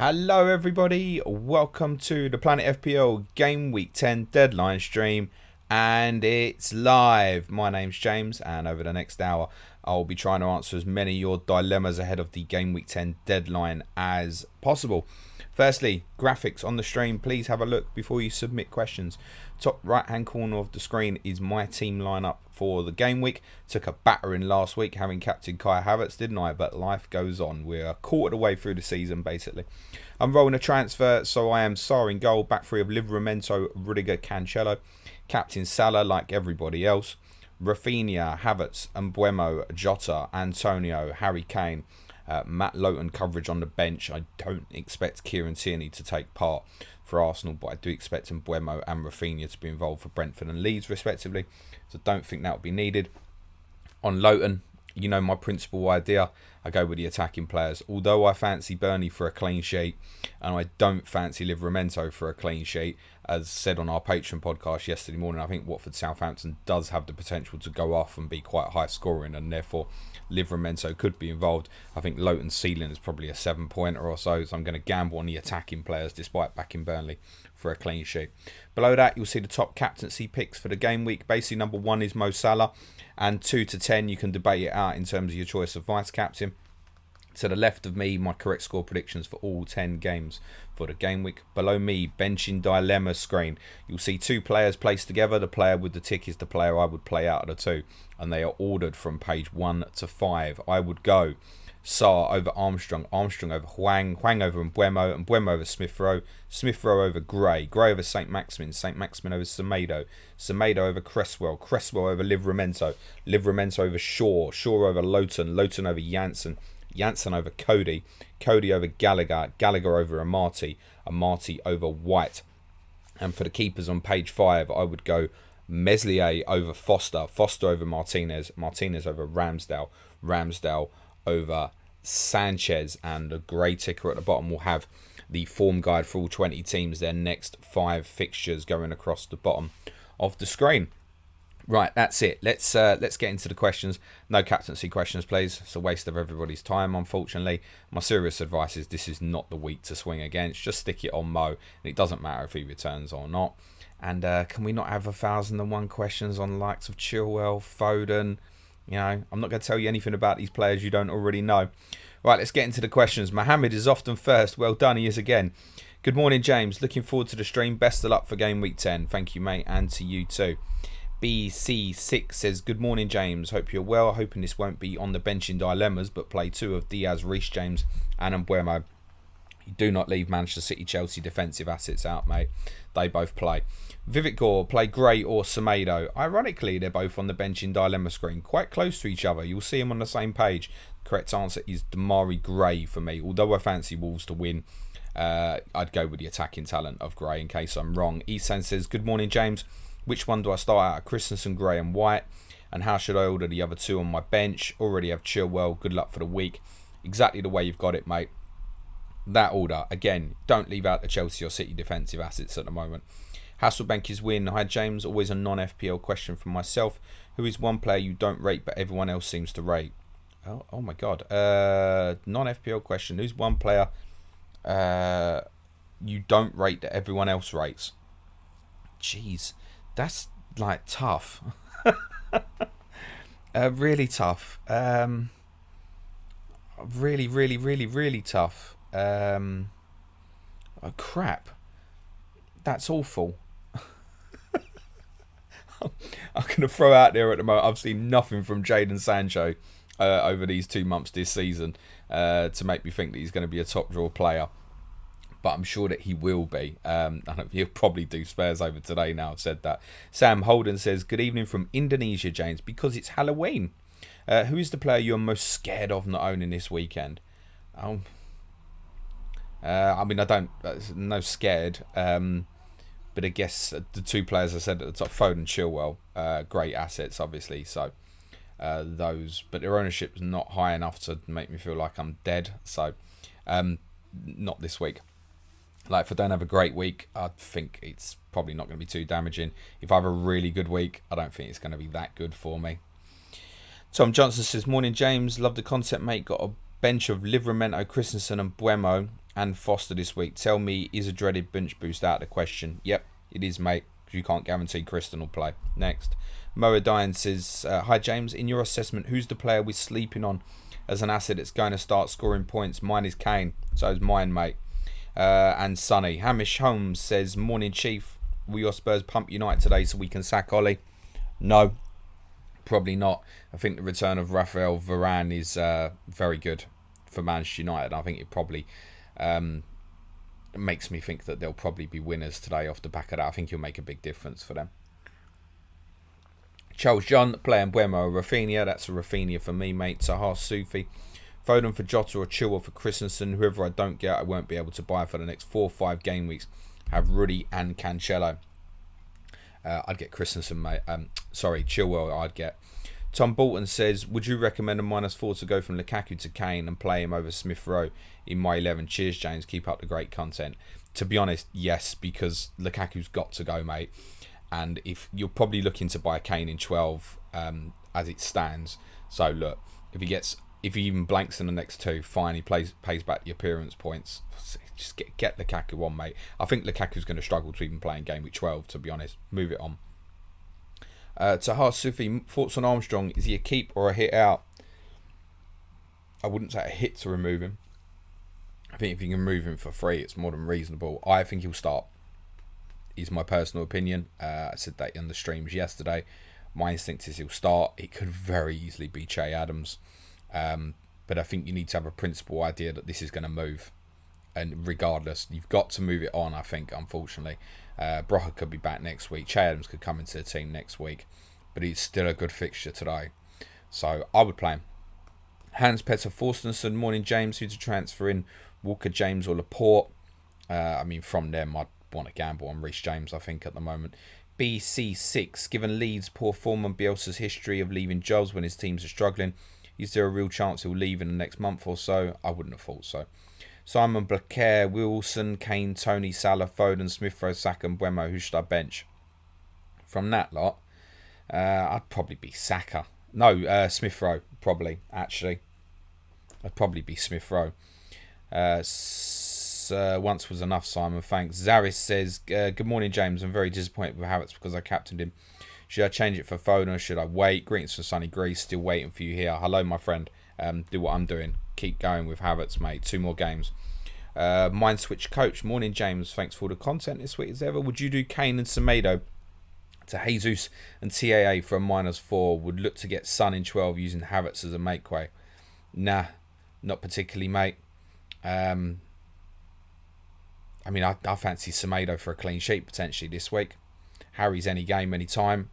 Hello everybody, welcome to the Planet FPL Gameweek 10 Deadline stream, and it's live. My name's James, and over the next hour I'll be trying to answer as many of your dilemmas ahead of the Gameweek 10 Deadline as possible. Firstly, graphics on the stream, please have a look before you submit questions. Top right hand corner of the screen is my team lineup for the game week. Took a battering last week having captain Kai Havertz, didn't I? But life goes on. We're a quarter of the way through the season basically. I'm rolling a transfer, so I am Sarr in goal, back three of Livramento, Rudiger, Cancelo. Captain Salah like everybody else. Rafinha, Havertz, Mbuemo, Jota, Antonio, Harry Kane. Matt Lowton coverage on the bench. I don't expect Kieran Tierney to take part for Arsenal, but I do expect Mbuemo and Rafinha to be involved for Brentford and Leeds respectively, so don't think that will be needed. On Lowton, you know my principal idea, I go with the attacking players. Although I fancy Burnley for a clean sheet, and I don't fancy Livramento for a clean sheet, as said on our Patreon podcast yesterday morning, I think Watford Southampton does have the potential to go off and be quite high scoring, and therefore Livramento could be involved. I think Lowton's ceiling is probably a 7-pointer or so I'm going to gamble on the attacking players despite backing Burnley for a clean sheet. Below that, you'll see the top captaincy picks for the game week. Basically, number 1 is Mo Salah, and 2 to 10, you can debate it out in terms of your choice of vice captain. To the left of me, my correct score predictions for all 10 games for the game week. Below me, benching dilemma screen. You'll see 2 players placed together. The player with the tick is the player I would play out of the 2. And they are ordered from page 1 to 5. I would go Sarr over Armstrong, Armstrong over Hwang, Hwang over Mbuemo, Mbuemo over Smith Rowe, Smith Rowe over Gray, Gray over St Maximin, St Maximin over Semedo, Semedo over Cresswell, Cresswell over Livramento, Livramento over Shaw, Shaw over Lowton, Lowton over Janssen, Janssen over Cody, Cody over Gallagher, Gallagher over Amati, Amati over White. And for the keepers on page 5, I would go Meslier over Foster, Foster over Martinez, Martinez over Ramsdale, Ramsdale over Sanchez, and the grey ticker at the bottom will have the form guide for all 20 teams, their next 5 fixtures going across the bottom of the screen. Right, that's it. Let's get into the questions. No captaincy questions, please. It's a waste of everybody's time, unfortunately. My serious advice is this is not the week to swing against. Just stick it on Mo, and it doesn't matter if he returns or not. And can we not have 1,001 questions on the likes of Chilwell, Foden? You know, I'm not going to tell you anything about these players you don't already know. Right, let's get into the questions. Mohammed is often first. Well done, he is again. Good morning, James. Looking forward to the stream. Best of luck for Game Week 10. Thank you, mate, and to you too. BC6 says, good morning, James. Hope you're well. Hoping this won't be on the bench in dilemmas, but play 2 of Diaz, Reece James, and Mbuemo. You do not leave Manchester City, Chelsea defensive assets out, mate. They both play. Vivek Gore, play Gray or Semedo. Ironically, they're both on the bench in dilemma screen, quite close to each other. You'll see them on the same page. The correct answer is Damari Gray for me. Although I fancy Wolves to win, I'd go with the attacking talent of Gray in case I'm wrong. Esan says, good morning, James. Which one do I start out of? Christensen, Gray and White? And how should I order the other 2 on my bench? Already have Chilwell. Good luck for the week. Exactly the way you've got it, mate. That order. Again, don't leave out the Chelsea or City defensive assets at the moment. Hasselbank is win. Hi, James. Always a non-FPL question from myself. Who is one player you don't rate but everyone else seems to rate? Oh my God. Non-FPL question. Who's one player you don't rate that everyone else rates? Jeez. That's like tough. Really tough. Really tough. Oh, crap. That's awful. I'm going to throw out there at the moment, I've seen nothing from Jadon Sancho over these 2 months this season to make me think that he's going to be a top draw player. But I'm sure that he will be. He'll probably do Spurs over today now I've said that. Sam Holden says, good evening from Indonesia, James, because it's Halloween. Who is the player you're most scared of not owning this weekend? I mean, I don't, no scared. But I guess the 2 players I said at the top, Foden and Chilwell, great assets, obviously. So those, but their ownership's not high enough to make me feel like I'm dead. So not this week. Like, if I don't have a great week, I think it's probably not going to be too damaging. If I have a really good week, I don't think it's going to be that good for me. Tom Johnson says, morning, James. Love the concept, mate. Got a bench of Livramento, Christensen and Buemo. and Foster this week. Tell me, is a dreaded bench boost out of the question? Yep, it is, mate, because you can't guarantee Kristen will play. Next. Moadine says, hi James, in your assessment, who's the player we're sleeping on as an asset that's going to start scoring points? Mine is Kane. So is mine, mate. And Sonny. Hamish Holmes says, morning chief, will your Spurs pump United today so we can sack Ollie? No, probably not. I think the return of Raphael Varane is very good for Manchester United. I think it probably makes me think that they'll probably be winners today off the back of that. I think he'll make a big difference for them. Charles John, playing Buemo, Rafinha. That's a Rafinha for me, mate. Sahar Sufi. Foden for Jota or Chilwell for Christensen. Whoever I don't get, I won't be able to buy for the next 4 or 5 game weeks. Have Rudy and Cancelo. I'd get Christensen, mate. Chilwell I'd get. Tom Bolton says, would you recommend a -4 to go from Lukaku to Kane and play him over Smith Rowe in my 11? Cheers, James. Keep up the great content. To be honest, yes, because Lukaku's got to go, mate. And if you're probably looking to buy Kane in 12 as it stands. So look, if he even blanks in the next 2, fine, he pays back the appearance points. Just get Lukaku on, mate. I think Lukaku's going to struggle to even play in game week 12, to be honest. Move it on. Tahar Sufi, thoughts on Armstrong? Is he a keep or a hit out? I wouldn't say a hit to remove him. I think if you can remove him for free, it's more than reasonable. I think he'll start. Is my personal opinion. I said that in the streams yesterday. My instinct is he'll start. It could very easily be Che Adams. But I think you need to have a principal idea that this is going to move. And regardless, you've got to move it on, I think, unfortunately. Broha could be back next week. Che Adams could come into the team next week. But he's still a good fixture today. So I would play him. Hans-Petter Forstensen, morning James. Who to transfer in? Walker, James or Laporte? From them, I'd want to gamble on Reece James, I think, at the moment. BC6, given Leeds' poor form and Bielsa's history of leaving jobs when his teams are struggling, is there a real chance he'll leave in the next month or so? I wouldn't have thought so. Simon Blaquer, Wilson, Kane, Tony, Salah, Foden, Smith Rowe, Saka and Buemo. Who should I bench? From that lot, I'd probably be Saka. No, Smith Rowe, probably, actually. I'd probably be Smith Rowe. Once was enough, Simon. Thanks. Zaris says, good morning, James. I'm very disappointed with Havertz because I captained him. Should I change it for Foden or should I wait? Greetings from sunny Greece. Still waiting for you here. Hello, my friend. Do what I'm doing. Keep going with Havertz, mate. 2 more games. Mind Switch Coach. Morning, James. Thanks for all the content this week as ever. Would you do Kane and Semedo to Jesus and TAA for a -4? Would look to get Son in 12 using Havertz as a make-way. Nah, not particularly, mate. I fancy Semedo for a clean sheet potentially this week. Harry's any game, any time.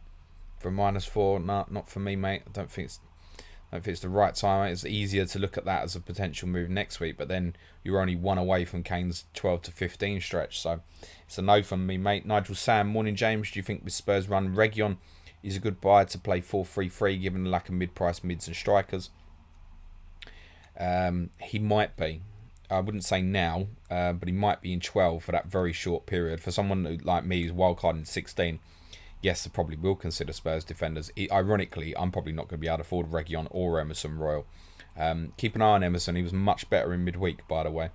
For a -4, no, not for me, mate. I don't think it's the right time. It's easier to look at that as a potential move next week, but then you're only 1 away from Kane's 12 to 15 stretch. So it's a no from me, mate. Nigel Sam, morning, James. Do you think with Spurs run Region is a good buy to play 4-3-3 given the lack of mid-price mids and strikers? He might be. I wouldn't say now, but he might be in 12 for that very short period. For someone like me who's wildcard in 16, yes, I probably will consider Spurs defenders. Ironically, I'm probably not going to be able to afford Region or Emerson Royal. Keep an eye on Emerson. He was much better in midweek, by the way.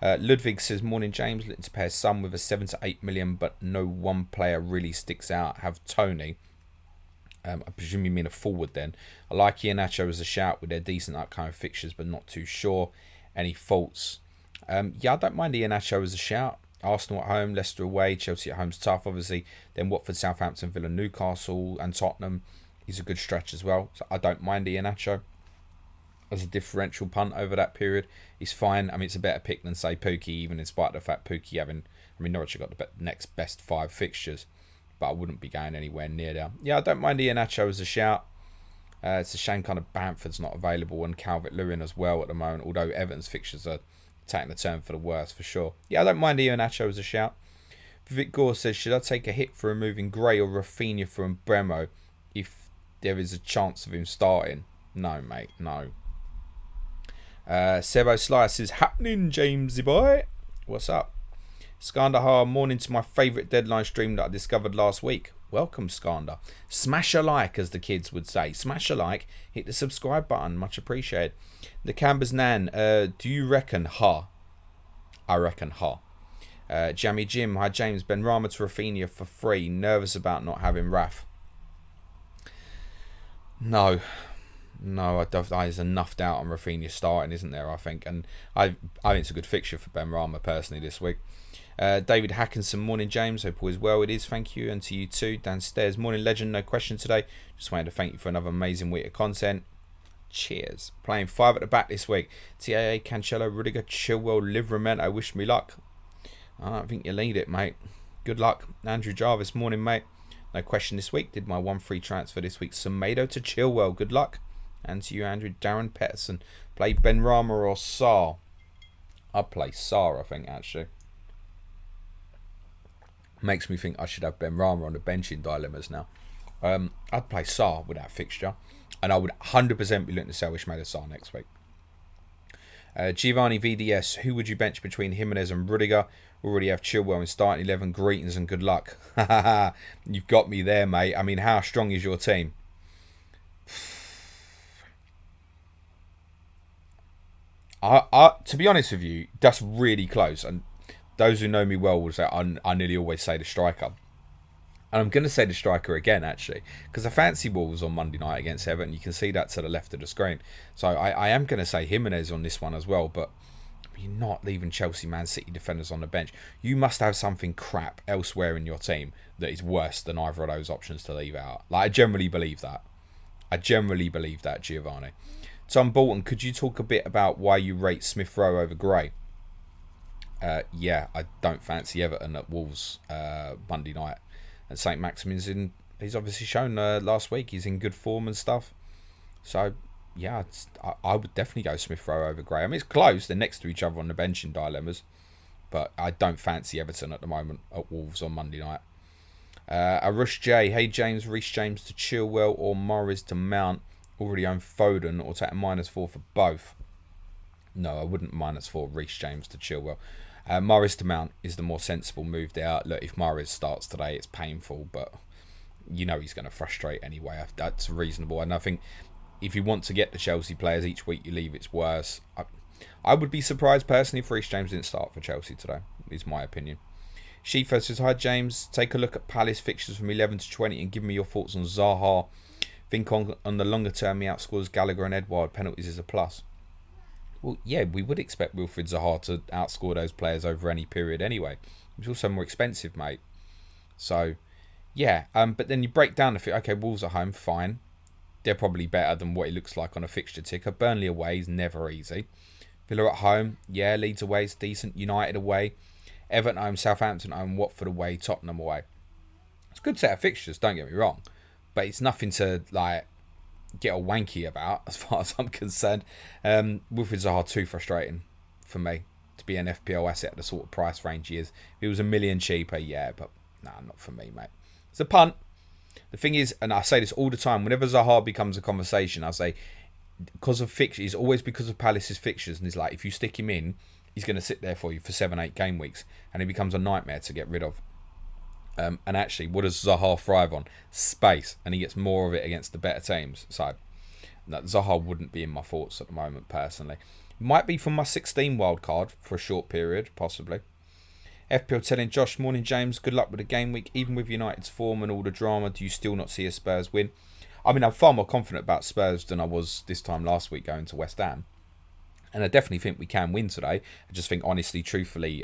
Ludwig says, morning, James. Looking to pair some with a 7 to 8 million, but no one player really sticks out. Have Tony. I presume you mean a forward then. I like Iheanacho as a shout with their decent upcoming fixtures, but not too sure. Any faults? I don't mind Iheanacho as a shout. Arsenal at home, Leicester away, Chelsea at home's tough, obviously. Then Watford, Southampton, Villa, Newcastle, and Tottenham is a good stretch as well. So I don't mind Iheanacho as a differential punt over that period. He's fine. It's a better pick than, say, Pookie, even in spite of the fact Pookie Norwich have got the next best 5 fixtures, but I wouldn't be going anywhere near there. I don't mind Iheanacho as a shout. It's a shame kind of Bamford's not available and Calvert-Lewin as well at the moment, although Everton's fixtures are taking a turn for the worse for sure. I don't mind Iheanacho as a shout. Vic Gore says, should I take a hit for removing Gray or Rafinha from Bremo if there is a chance of him starting? No, mate, no. Sebo Slice says, happening, Jamesy boy. What's up? Skandahar, morning to my favourite deadline stream that I discovered last week. Welcome, Skander. Smash a like, as the kids would say. Smash a like. Hit the subscribe button. Much appreciated. The Cambers Nan, do you reckon, I reckon ha. Jammy Jim, hi James, Benrahma to Rafinha for free. Nervous about not having Raf. No, there's enough doubt on Rafinha starting, isn't there? I think, and I think it's a good fixture for Benrahma personally this week. David Hackinson, morning James, hope all is well. It is, thank you, and to you too. Downstairs, morning legend, no question today. Just wanted to thank you for another amazing week of content. Cheers. Playing 5 at the back this week. TAA, Cancelo, Rudiger, Chilwell, Livramento. Wish me luck. I don't think you lead it, mate. Good luck. Andrew Jarvis, morning, mate. No question this week. Did my 1 free transfer this week. Semedo to Chilwell. Good luck. And to you, Andrew. Darren Petterson. Play Benrahma or Sarr? I'd play Sarr, I think, actually. Makes me think I should have Benrahma on the bench in dilemmas now. I'd play Sarr with that fixture. And I would 100% be looking to sell Ismaila Sarr next week. Giovanni VDS, who would you bench between Jimenez and Rudiger? Already have Chilwell in starting 11. Greetings and good luck. You've got me there, mate. I mean, how strong is your team? To be honest with you, that's really close. And those who know me well will say I nearly always say the striker. And I'm going to say the striker again, actually, because I fancy Wolves on Monday night against Everton. You can see that to the left of the screen. So I am going to say Jimenez on this one as well, but you're not leaving Chelsea, Man City defenders on the bench. You must have something crap elsewhere in your team that is worse than either of those options to leave out. Like, I generally believe that. Giovanni. Tom Bolton, could you talk a bit about why you rate Smith Rowe over Gray? Yeah, I don't fancy Everton at Wolves Monday night. And St. Maximin's he's obviously shown last week he's in good form and stuff. So, yeah, I would definitely go Smith Rowe over Gray. I mean, it's close. They're next to each other on the bench in dilemmas. But I don't fancy Everton at the moment at Wolves on Monday night. Arush J. Hey, James. Reece James to Chilwell or Morris to Mount. Already own Foden or take a -4 for both. No, I wouldn't -4 Reece James to Chilwell. Morris to Mount is the more sensible move there. Look, if Morris starts today, it's painful, but you know he's going to frustrate anyway. That's reasonable. And I think if you want to get the Chelsea players each week you leave, it's worse. I would be surprised personally if Reece James didn't start for Chelsea today, is my opinion. Shifa says, hi James, take a look at Palace fixtures from 11 to 20 and give me your thoughts on Zaha. Think on the longer term he outscores Gallagher and Edouard. Penalties is a plus. Well, yeah, we would expect Wilfried Zaha to outscore those players over any period anyway. He's also more expensive, mate. So, yeah. But then you break down the okay, Wolves at home, fine. They're probably better than what it looks like on a fixture ticker. Burnley away is never easy. Villa at home, yeah. Leeds away is decent. United away. Everton home, Southampton home, Watford away, Tottenham away. It's a good set of fixtures, don't get me wrong. But it's nothing to, like, get all wanky about as far as I'm concerned. Wilfried Zaha too frustrating for me to be an FPL asset at the sort of price range he is. If it was $1 million cheaper, yeah, but nah, not for me, mate. It's a punt. The thing is, and I say this all the time, whenever Zaha becomes a conversation, I say because of fixtures, it's always because of Palace's fixtures, and it's like if you stick him in, he's going to sit there for you for 7-8 game weeks, and he becomes a nightmare to get rid of. And actually, what does Zaha thrive on? Space. And he gets more of it against the better teams. So, no, Zaha wouldn't be in my thoughts at the moment, personally. Might be from my 16 wild card for a short period, possibly. FPL telling Josh, morning James, good luck with the game week. Even with United's form and all the drama, do you still not see a Spurs win? I mean, I'm far more confident about Spurs than I was this time last week going to West Ham. And I definitely think we can win today. I just think, honestly, truthfully,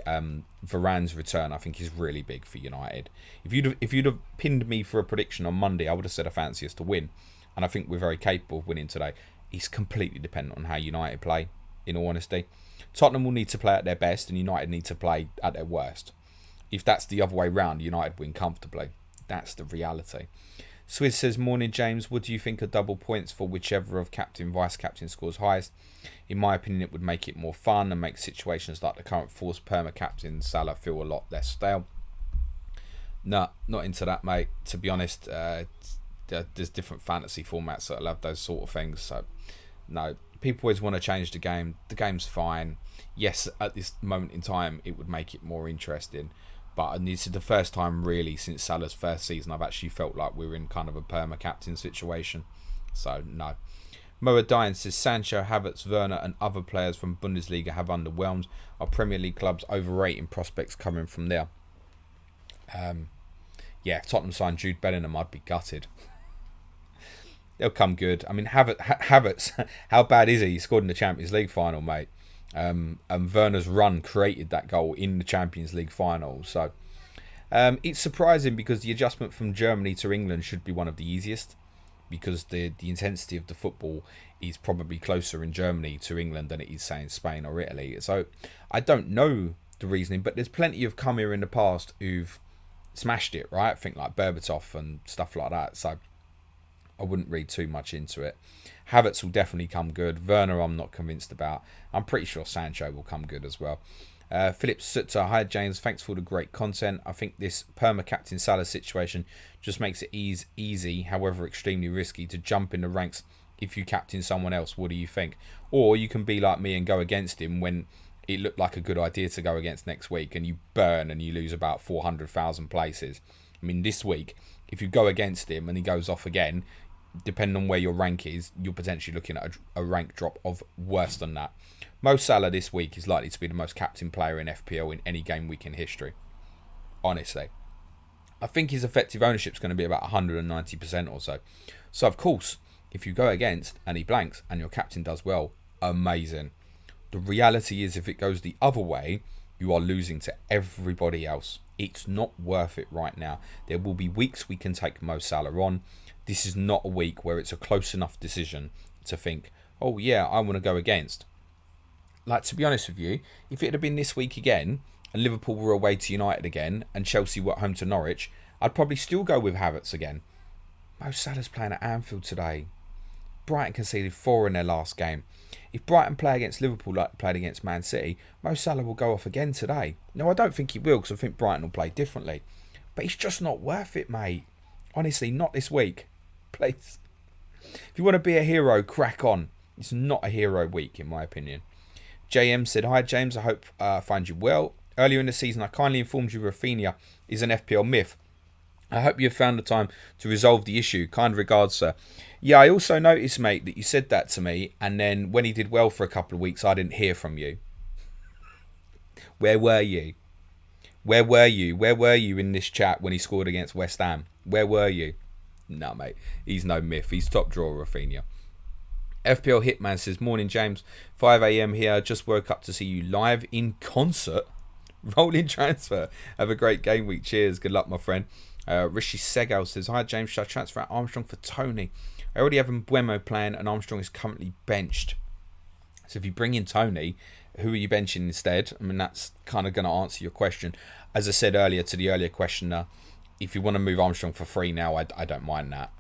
Varane's return, I think, is really big for United. If you'd have pinned me for a prediction on Monday, I would have said I fancy us to win. And I think we're very capable of winning today. It's completely dependent on how United play, in all honesty. Tottenham will need to play at their best and United need to play at their worst. If that's the other way round, United win comfortably. That's the reality. Swizz says, morning James, what do you think of double points for whichever of captain, vice-captain scores highest? In my opinion, it would make it more fun and make situations like the current forced perma-captain Salah feel a lot less stale. No, not into that, mate. To be honest, there's different fantasy formats that will have those sort of things. So, no, people always want to change the game. The game's fine. Yes, at this moment in time, it would make it more interesting. But this is the first time really since Salah's first season I've actually felt like we're in kind of a perma-captain situation. So, no. Moa Dine says Sancho, Havertz, Werner and other players from Bundesliga have underwhelmed. Our Premier League clubs overrating prospects coming from there. Yeah, if Tottenham signed Jude Bellingham, I'd be gutted. They'll come good. I mean, Havertz, how bad is he? He scored in the Champions League final, mate. And Werner's run created that goal in the Champions League final. So it's surprising because the adjustment from Germany to England should be one of the easiest, because the intensity of the football is probably closer in Germany to England than it is, say, in Spain or Italy. So I don't know the reasoning, but there's plenty who've come here in the past who've smashed it, right? I think like Berbatov and stuff like that. So I wouldn't read too much into it. Havertz will definitely come good. Werner I'm not convinced about. I'm pretty sure Sancho will come good as well. Philip Sutta, hi James, thanks for the great content. I think this perma-captain Salah situation just makes it easy, however extremely risky, to jump in the ranks if you captain someone else. What do you think? Or you can be like me and go against him when it looked like a good idea to go against next week, and you burn and you lose about 400,000 places. I mean, this week, if you go against him and he goes off again, depending on where your rank is, you're potentially looking at a rank drop of worse than that. Mo Salah this week is likely to be the most captain player in FPL in any game week in history. Honestly. I think his effective ownership is going to be about 190% or so. So, of course, if you go against and he blanks and your captain does well, amazing. The reality is, if it goes the other way, you are losing to everybody else. It's not worth it right now. There will be weeks we can take Mo Salah on. This is not a week where it's a close enough decision to think, oh yeah, I want to go against. Like, to be honest with you, if it had been this week again, and Liverpool were away to United again, and Chelsea were at home to Norwich, I'd probably still go with Havertz again. Mo Salah's playing at Anfield today. Brighton conceded 4 in their last game. If Brighton play against Liverpool like they played against Man City, Mo Salah will go off again today. No, I don't think he will, because I think Brighton will play differently. But it's just not worth it, mate. Honestly, not this week. Please. If you want to be a hero, crack on. It's not a hero week, in my opinion. JM said, hi James, I hope I find you well. Earlier in the season, I kindly informed you Rafinha is an FPL myth. I hope you have found the time to resolve the issue. Kind regards, sir. Yeah, I also noticed, mate, that you said that to me, and then when he did well for a couple of weeks, I didn't hear from you. Where were you? Where were you? Where were you in this chat when he scored against West Ham? Where were you? No, mate. He's no myth. He's top drawer, Rafinha. FPL Hitman says, morning, James. 5 a.m. here. Just woke up to see you live in concert. Rolling transfer. Have a great game week. Cheers. Good luck, my friend. Rishi Segal says, hi, James. Should I transfer out Armstrong for Tony? I already have Mbuemo playing and Armstrong is currently benched. So if you bring in Tony, who are you benching instead? I mean, that's kind of going to answer your question. As I said earlier to the earlier questioner, if you want to move Armstrong for free now, I don't mind that.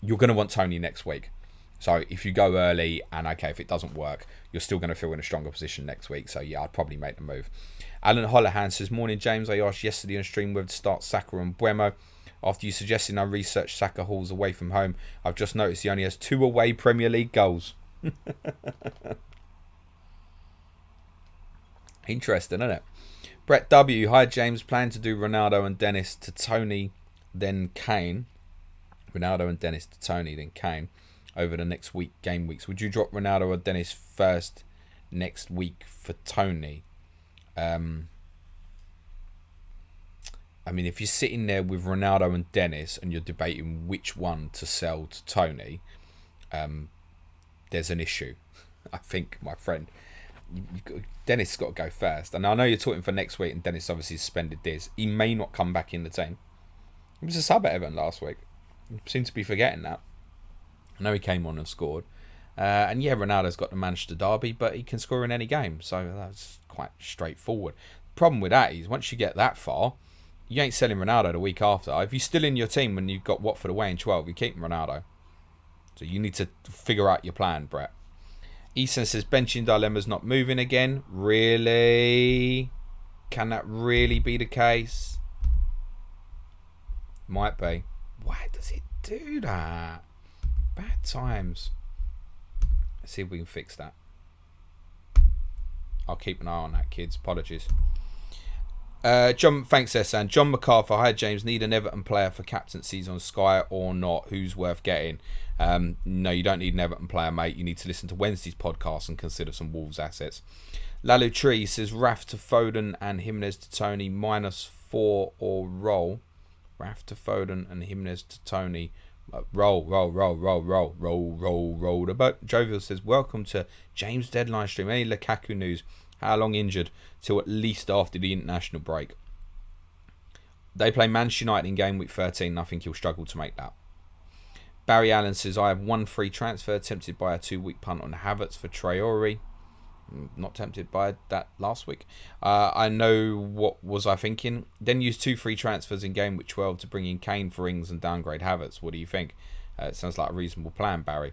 You're going to want Tony next week. So if you go early and, okay, if it doesn't work, you're still going to feel in a stronger position next week. So, yeah, I'd probably make the move. Alan Holohan says, morning, James. I asked yesterday on stream whether to start Saka and Mbuemo. After you suggesting I research Saka hauls away from home, I've just noticed he only has 2 away Premier League goals. Interesting, isn't it? Brett W. Hi, James. Plan to do Ronaldo and Dennis to Tony, then Kane. Ronaldo and Dennis to Tony, then Kane over the next week, game weeks. Would you drop Ronaldo or Dennis first next week for Tony? I mean, if you're sitting there with Ronaldo and Dennis and you're debating which one to sell to Tony, there's an issue. I think, my friend, Dennis has got to go first. And I know you're talking for next week, and Dennis obviously suspended this. He may not come back in the team. He was a sub at Everton last week. I seem to be forgetting that. I know he came on and scored. And yeah, Ronaldo's got the Manchester derby, but he can score in any game. So that's quite straightforward. The problem with that is, once you get that far, you ain't selling Ronaldo the week after. If you're still in your team when you've got Watford away in 12, you're keeping Ronaldo. So you need to figure out your plan, Brett. Eason says, benching dilemma's not moving again. Really? Can that really be the case? Might be. Why does it do that? Bad times. Let's see if we can fix that. I'll keep an eye on that, kids. Apologies. John, thanks, Essan. John MacArthur. Hi, James. Need an Everton player for captaincies on Sky or not? Who's worth getting? No, you don't need an Everton player, mate. You need to listen to Wednesday's podcast and consider some Wolves assets. Lalu Tree says Raf to Foden and Jimenez to Tony -4 or roll. Raf to Foden and Jimenez to Tony. Roll the boat. Jovial says, welcome to James Deadline stream. Any Lukaku news? How long injured? Till at least after the international break. They play Manchester United in game week 13. I think he'll struggle to make that. Barry Allen says, I have one free transfer tempted by a 2-week punt on Havertz for Traore. Not tempted by that last week. I know what was I thinking. Then use 2 free transfers in game week 12 to bring in Kane for Ings and downgrade Havertz. What do you think? It sounds like a reasonable plan, Barry.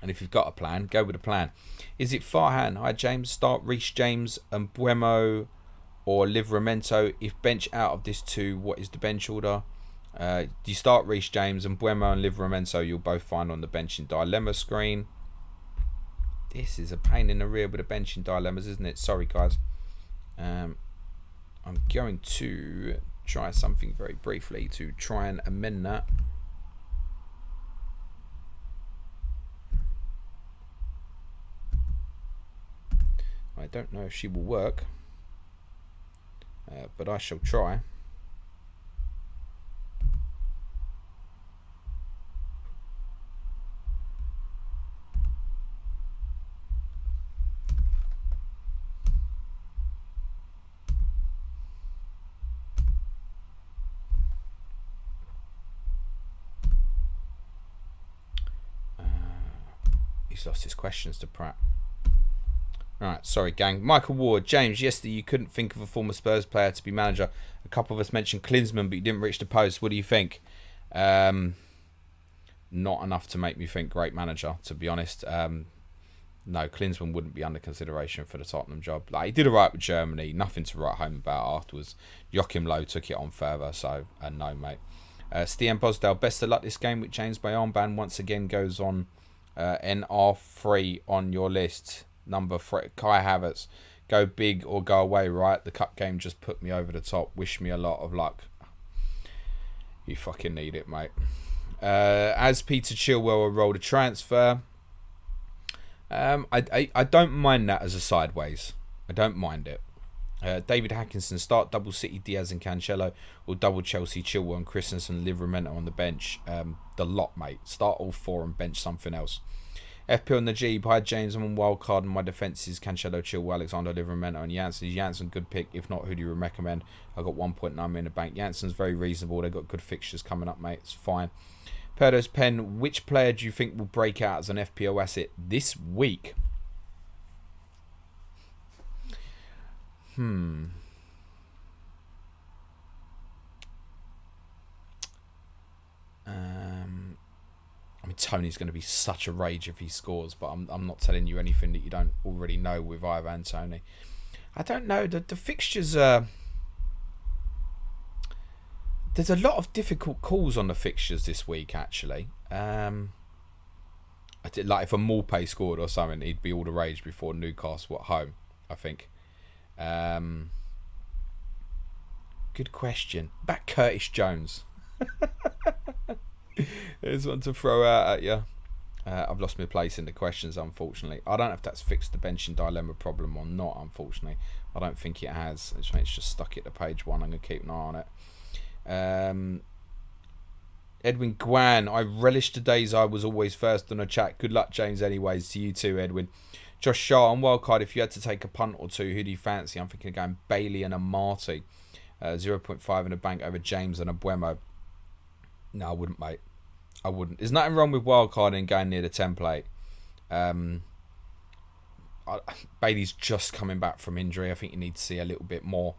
And if you've got a plan, go with a plan. Is it Farhan? Hi, James. Start Reece James and Buemo or Livramento. If bench out of this 2, what is the bench order? You start Reece James and Buemo and Livramento. You'll both find on the bench in dilemma screen. This is a pain in the rear with the benching dilemmas, isn't it? Sorry, guys. I'm going to try something very briefly to try and amend that. I don't know if she will work, but I shall try. He's lost his questions to Pratt. Right, sorry, gang. Michael Ward, James, yesterday you couldn't think of a former Spurs player to be manager. A couple of us mentioned Klinsmann, but you didn't reach the post. What do you think? Not enough to make me think great manager, to be honest. No, Klinsmann wouldn't be under consideration for the Tottenham job. Like, he did alright with Germany. Nothing to write home about afterwards. Joachim Low took it on further, so no, mate. Stian Bosdale, best of luck this game with James. My armband once again goes on NR3 on your list. Number 3, Kai Havertz. Go big or go away, right? The cup game just put me over the top. Wish me a lot of luck. You fucking need it, mate. As Peter Chilwell rolled a transfer. I don't mind that as a sideways. I don't mind it. David Hackinson, start double City, Diaz and Cancelo, or double Chelsea, Chilwell and Christensen, Livramento on the bench. The lot, mate. Start all 4 and bench something else. FPL Najib, hi James, I'm on wildcard and my defence is Cancelo, Chilwell, Alexander, Livramento and Janssen. Janssen, good pick. If not, who do you recommend? I got 1.9 million in the bank. Janssen's very reasonable. They've got good fixtures coming up, mate. It's fine. Perdo's Pen, which player do you think will break out as an FPL asset this week? I mean, Tony's going to be such a rage if he scores, but I'm not telling you anything that you don't already know with Ivan Tony. I don't know. The fixtures are... There's a lot of difficult calls on the fixtures this week, actually. I did, like, if a Morpay scored or something, he'd be all the rage before Newcastle at home, I think. Good question. Back Curtis Jones. There's one to throw out at you. I've lost my place in the questions, unfortunately. I don't know if that's fixed the benching dilemma problem or not, unfortunately. I don't think it has. It's just stuck it to page 1. I'm going to keep an eye on it. Edwin Guan, I relish the days I was always first on a chat. Good luck, James, anyways. To you too, Edwin. Josh Shaw on wildcard. If you had to take a punt or 2, who do you fancy? I'm thinking of going Bailey and a Marty. 0.5 in the bank over James and a Buemo. No, I wouldn't, mate. I wouldn't. There's nothing wrong with wildcarding and going near the template. Bailey's just coming back from injury. I think you need to see a little bit more.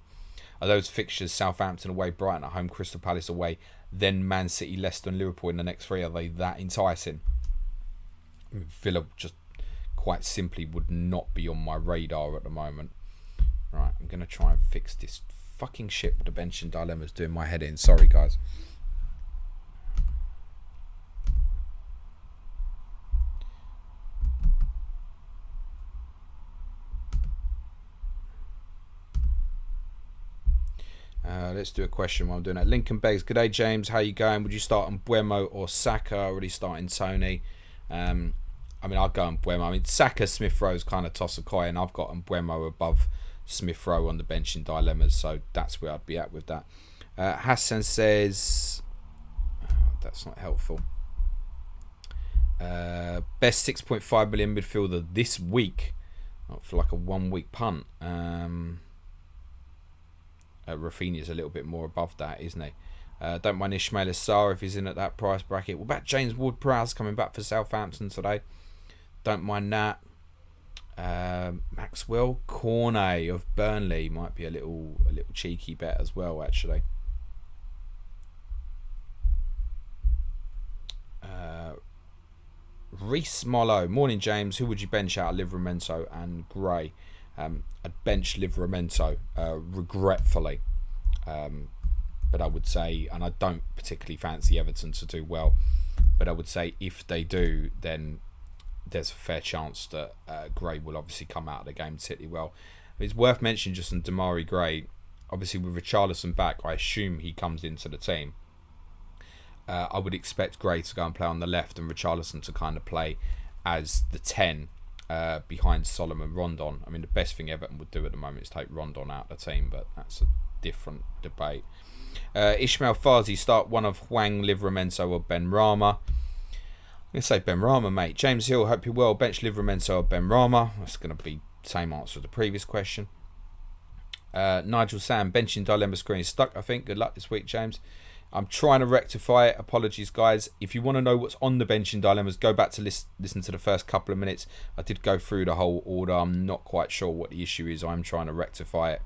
Are those fixtures, Southampton away, Brighton at home, Crystal Palace away, then Man City, Leicester and Liverpool in the next 3, are they that enticing? I mean, Villa just quite simply would not be on my radar at the moment. Right, I'm going to try and fix this fucking shit with the benching dilemmas doing my head in. Sorry, guys. Let's do a question while I'm doing that. Lincoln Beggs, good day, James. How you going? Would you start on Buemo or Saka? Already starting Tony. I mean, I'll go on Buemo. I mean, Saka, Smith Rowe's kind of toss a coin. I've got on Buemo above Smith Rowe on the bench in dilemmas, so that's where I'd be at with that. Hassan says, that's not helpful. Best 6.5 million midfielder this week. Not for like a 1 week punt. Rafinha's a little bit more above that, isn't he? Don't mind Ismail Assar if he's in at that price bracket. What about James Ward-Prowse coming back for Southampton today? Don't mind that. Maxwell Cornet of Burnley might be a little cheeky bet as well, actually. Reese Mollo, morning James. Who would you bench out of Livramento and Gray? I'd bench Livramento, regretfully. But I would say, and I don't particularly fancy Everton to do well, but I would say if they do, then there's a fair chance that Gray will obviously come out of the game particularly well. It's worth mentioning just on Damari Gray, obviously with Richarlison back, I assume he comes into the team. I would expect Gray to go and play on the left and Richarlison to kind of play as the 10 behind Solomon Rondon. I mean, the best thing Everton would do at the moment is take Rondon out of the team, but that's a different debate. Ishmael Farzi, start one of Hwang, Livramento or Benrahma. I'm going to say Benrahma, mate. James Hill, hope you're well. Bench Livramento or Benrahma. That's going to be the same answer to the previous question. Nigel Sam, benching dilemma screen stuck, I think. Good luck this week, James. I'm trying to rectify it. Apologies, guys. If you want to know what's on the benching dilemmas, go back to listen to the first couple of minutes. I did go through the whole order. I'm not quite sure what the issue is. I'm trying to rectify it.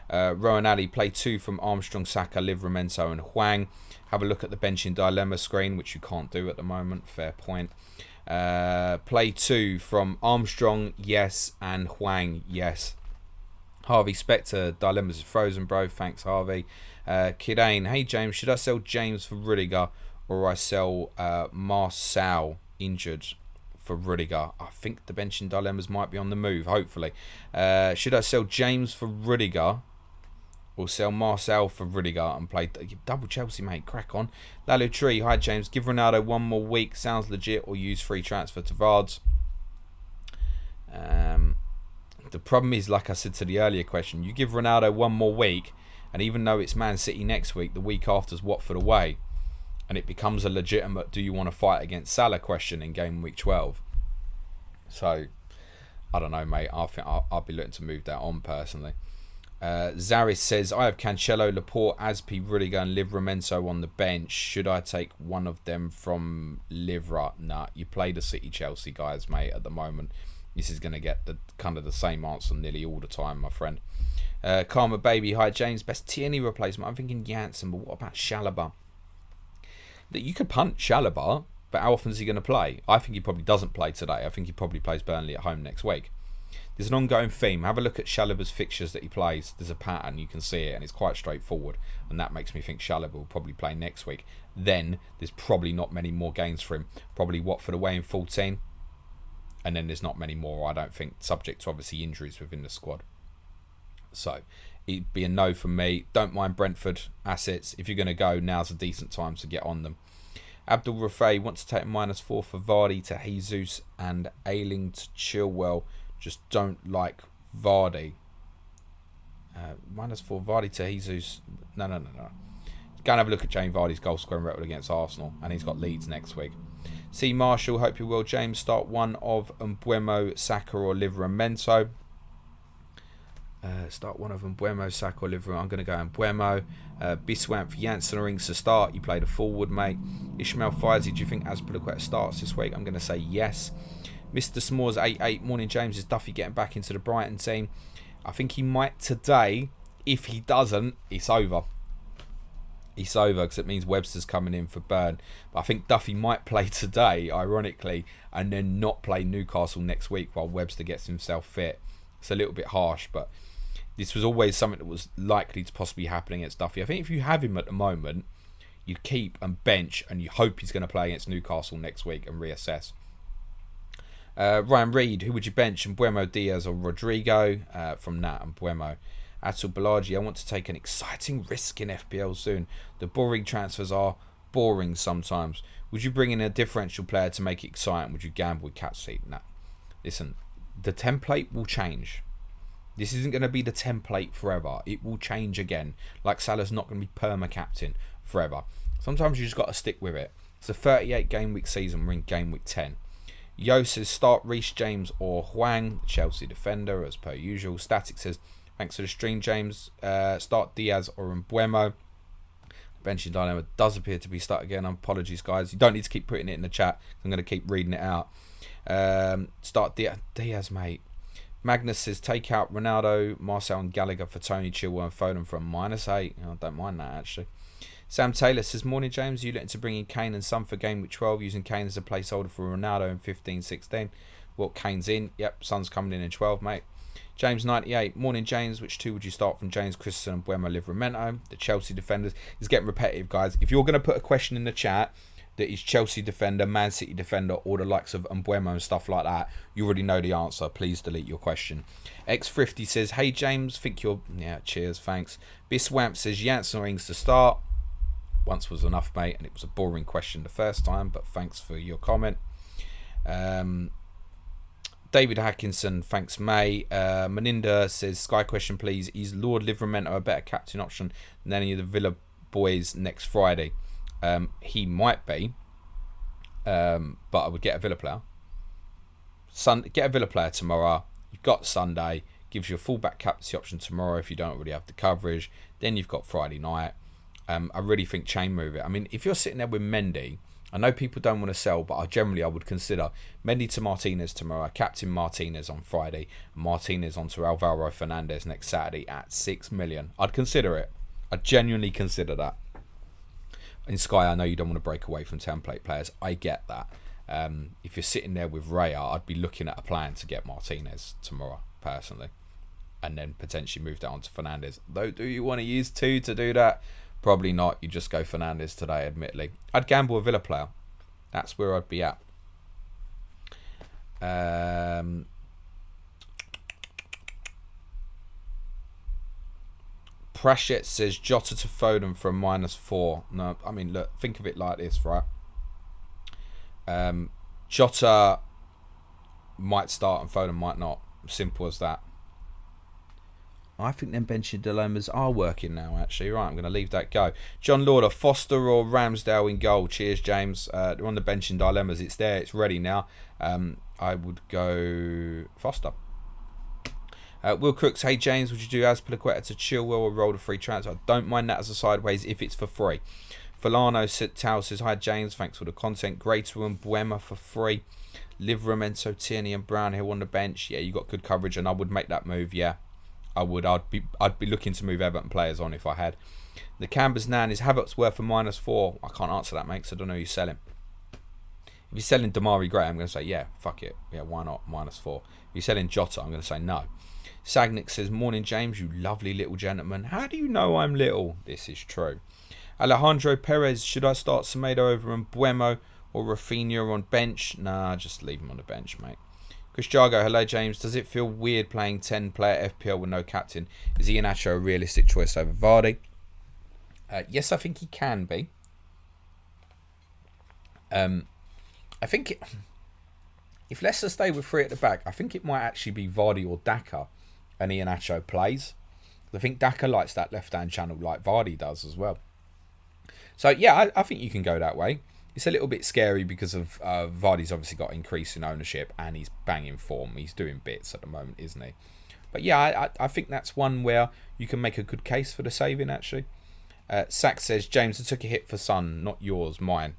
Rowan Ali, play 2 from Armstrong, Saka, Livramento and Hwang. Have a look at the benching dilemma screen, which you can't do at the moment. Fair point. Play 2 from Armstrong, yes, and Hwang, yes. Harvey Spectre, dilemmas is frozen, bro. Thanks, Harvey. Kidane, hey James, should I sell James for Rudiger or I sell Marcel injured for Rudiger? I think the benching dilemmas might be on the move, hopefully. Should I sell James for Rudiger or sell Marcel for Rudiger and play double Chelsea, mate? Crack on. Lalu Tree, hi James, give Ronaldo 1 more week, sounds legit, or use free transfer to Vards. The problem is, like I said to the earlier question, you give Ronaldo 1 more week, and even though it's Man City next week, the week after's Watford away, and it becomes a legitimate do you want to fight against Salah question in game week 12. So, I don't know, mate. I think I'll be looking to move that on personally. Zaris says, I have Cancelo, Laporte, Aspi, Rudiger and Livramento on the bench. Should I take one of them from Livra? Nah, you play the City-Chelsea guys, mate, at the moment. This is going to get the kind of the same answer nearly all the time, my friend. Karma Baby, hi James, best Tierney replacement. I'm thinking Janssen, but what about Chalobah? That you could punt Chalobah, but how often is he going to play? I think he probably doesn't play today. I think he probably plays Burnley at home next week. There's an ongoing theme. Have a look at Chalobah's fixtures that he plays. There's a pattern, you can see it, and it's quite straightforward. And that makes me think Chalobah will probably play next week. Then there's probably not many more games for him. Probably Watford away in 14. And then there's not many more, I don't think, subject to obviously injuries within the squad. So it'd be a no from me. Don't mind Brentford assets. If you're going to go, now's a decent time to get on them. Abdul Rafay wants to take -4 for Vardy to Jesus and Ayling to Chilwell. Just don't like Vardy. -4 Vardy to Jesus. No. Go and have a look at Jamie Vardy's goal scoring record against Arsenal, and he's got Leeds next week. C. Marshall, hope you're well, James. Start one of Mbuemo, Saka or Livramento. Start one of Mbuemo, Saka or Livramento. I'm going to go Mbuemo. Biswamp for Janssen or Ings to start. You played a forward, mate. Ishmael Faizi, do you think Azpilicueta starts this week? I'm going to say yes. Mr. S'mores 88, morning James. Is Duffy getting back into the Brighton team? I think he might today. If he doesn't, it's over. It's over because it means Webster's coming in for Burn. But I think Duffy might play today, ironically, and then not play Newcastle next week while Webster gets himself fit. It's a little bit harsh, but this was always something that was likely to possibly happen against Duffy. I think if you have him at the moment, you keep and bench, and you hope he's going to play against Newcastle next week and reassess. Ryan Reed, who would you bench? Mbuemo, Diaz or Rodrigo? From Nat and Mbuemo. Atul Balaji, I want to take an exciting risk in FPL soon. The boring transfers are boring sometimes. Would you bring in a differential player to make it exciting? Would you gamble with captaincy? No. Listen, the template will change. This isn't going to be the template forever. It will change again. Like Salah's not going to be perma-captain forever. Sometimes you just got to stick with it. It's a 38 game week season. We're in game week 10. Yo says start Reece James or Huang, Chelsea defender as per usual. Static says thanks for the stream, James. Start Diaz or Mbuemo. Benching dilemma does appear to be start again. Apologies, guys. You don't need to keep putting it in the chat. I'm going to keep reading it out. Start Diaz, mate. Magnus says take out Ronaldo, Marcel and Gallagher for Tony, Chilwell and Foden from -8. I don't mind that, actually. Sam Taylor says, morning, James. Are you looking to bring in Kane and Son for game week 12 using Kane as a placeholder for Ronaldo in 15-16? Well, Kane's in. Yep, Son's coming in 12, mate. James 98. Morning, James. Which two would you start from? James, Christensen and Buemo Livramento. The Chelsea defenders. It's getting repetitive, guys. If you're going to put a question in the chat that is Chelsea defender, Man City defender, or the likes of Mbuemo and stuff like that, you already know the answer. Please delete your question. X50 says, hey, James, think you're... Yeah, cheers, thanks. Biswamp says, Janssen or Ings to start. Once was enough, mate, and it was a boring question the first time, but thanks for your comment. David Hackinson, thanks, May. Meninda says, Sky question, please. Is Lord Livramento a better captain option than any of the Villa boys next Friday? He might be, but I would get a Villa player. Get a Villa player tomorrow. You've got Sunday. Gives you a fullback captaincy option tomorrow if you don't already have the coverage. Then you've got Friday night. I really think chain move it. I mean, if you're sitting there with Mendy, I know people don't want to sell, but I would consider Mendy to Martinez tomorrow, Captain Martinez on Friday, Martinez onto Alvaro Fernandez next Saturday at 6 million. I'd consider it. I'd genuinely consider that. In Sky, I know you don't want to break away from template players. I get that. If you're sitting there with Raya, I'd be looking at a plan to get Martinez tomorrow, personally. And then potentially move that on to Fernandez. Though, do you want to use two to do that? Probably not. You just go Fernandez today, admittedly. I'd gamble a Villa player. That's where I'd be at. Prashet says Jota to Foden for a -4. No, I mean, look, think of it like this, right? Jota might start and Foden might not. Simple as that. I think them benching dilemmas are working now, actually. Right, I'm going to leave that go. John Lauder, Foster or Ramsdale in goal? Cheers, James. They're on the benching dilemmas. It's there. It's ready now. I would go Foster. Will Crooks, hey, James, would you do Azpilicueta to Chilwell or roll the free transfer? I don't mind that as a sideways if it's for free. Falano Tao says, hi, James. Thanks for the content. Greater and Buema for free. Livramento, Tierney and Brownhill on the bench. Yeah, you got good coverage, and I would make that move, yeah. I would. I'd be looking to move Everton players on if I had. The Canber's Nan is Havertz worth a -4. I can't answer that, mate, because I don't know who you're selling. If you're selling Damari Gray, I'm going to say, yeah, fuck it. Yeah, why not? -4. If you're selling Jota, I'm going to say no. Sagnick says, morning, James, you lovely little gentleman. How do you know I'm little? This is true. Alejandro Perez, should I start Semedo over on Buemo or Rafinha on bench? Nah, just leave him on the bench, mate. Chris Jargo, hello, James. Does it feel weird playing 10-player FPL with no captain? Is Iheanacho a realistic choice over Vardy? Yes, I think he can be. I think if Leicester stay with 3 at the back, I think it might actually be Vardy or Daka and Iheanacho plays. I think Daka likes that left-hand channel like Vardy does as well. So, yeah, I think you can go that way. It's a little bit scary because of Vardy's obviously got increasing ownership and he's banging form. He's doing bits at the moment, isn't he? But yeah, I think that's one where you can make a good case for the saving, actually. Sack says, James, I took a hit for Son, not yours, mine.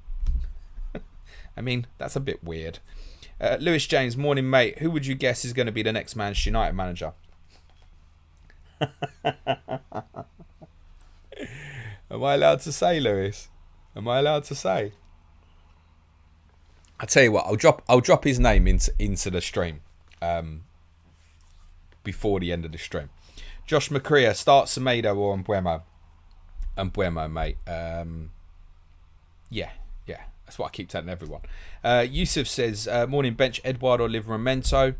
I mean, that's a bit weird. Lewis James, morning, mate. Who would you guess is going to be the next Manchester United manager? Am I allowed to say, Lewis? Am I allowed to say? I tell you what, I'll drop his name into the stream before the end of the stream. Josh McCrea, start Semedo or Mbuemo? Mbuemo, mate. Yeah, that's what I keep telling everyone. Yusuf says, morning, bench Edward or Livramento.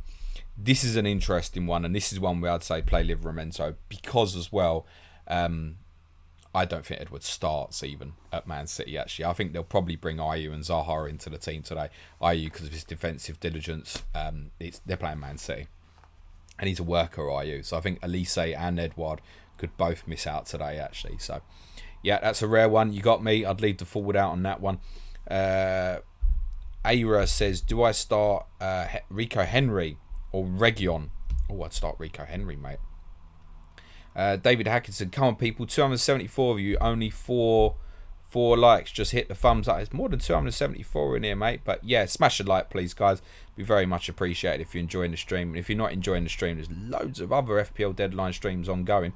this is an interesting one, and this is one where I'd say play Livramento, because as well, I don't think Edwards starts even at Man City, actually. I think they'll probably bring Ayew and Zaha into the team today. Ayew, because of his defensive diligence, they're playing Man City. And he's a worker, Ayew. So I think Elise and Edouard could both miss out today, actually. So, yeah, that's a rare one. You got me. I'd leave the forward out on that one. Aira says, do I start Rico Henry or Region? Oh, I'd start Rico Henry, mate. David Hackinson, come on people, 274 of you, only four likes. Just hit the thumbs up. There's more than 274 in here, mate. But yeah, smash a like, please, guys. Be very much appreciated if you're enjoying the stream. And if you're not enjoying the stream, there's loads of other FPL Deadline streams ongoing.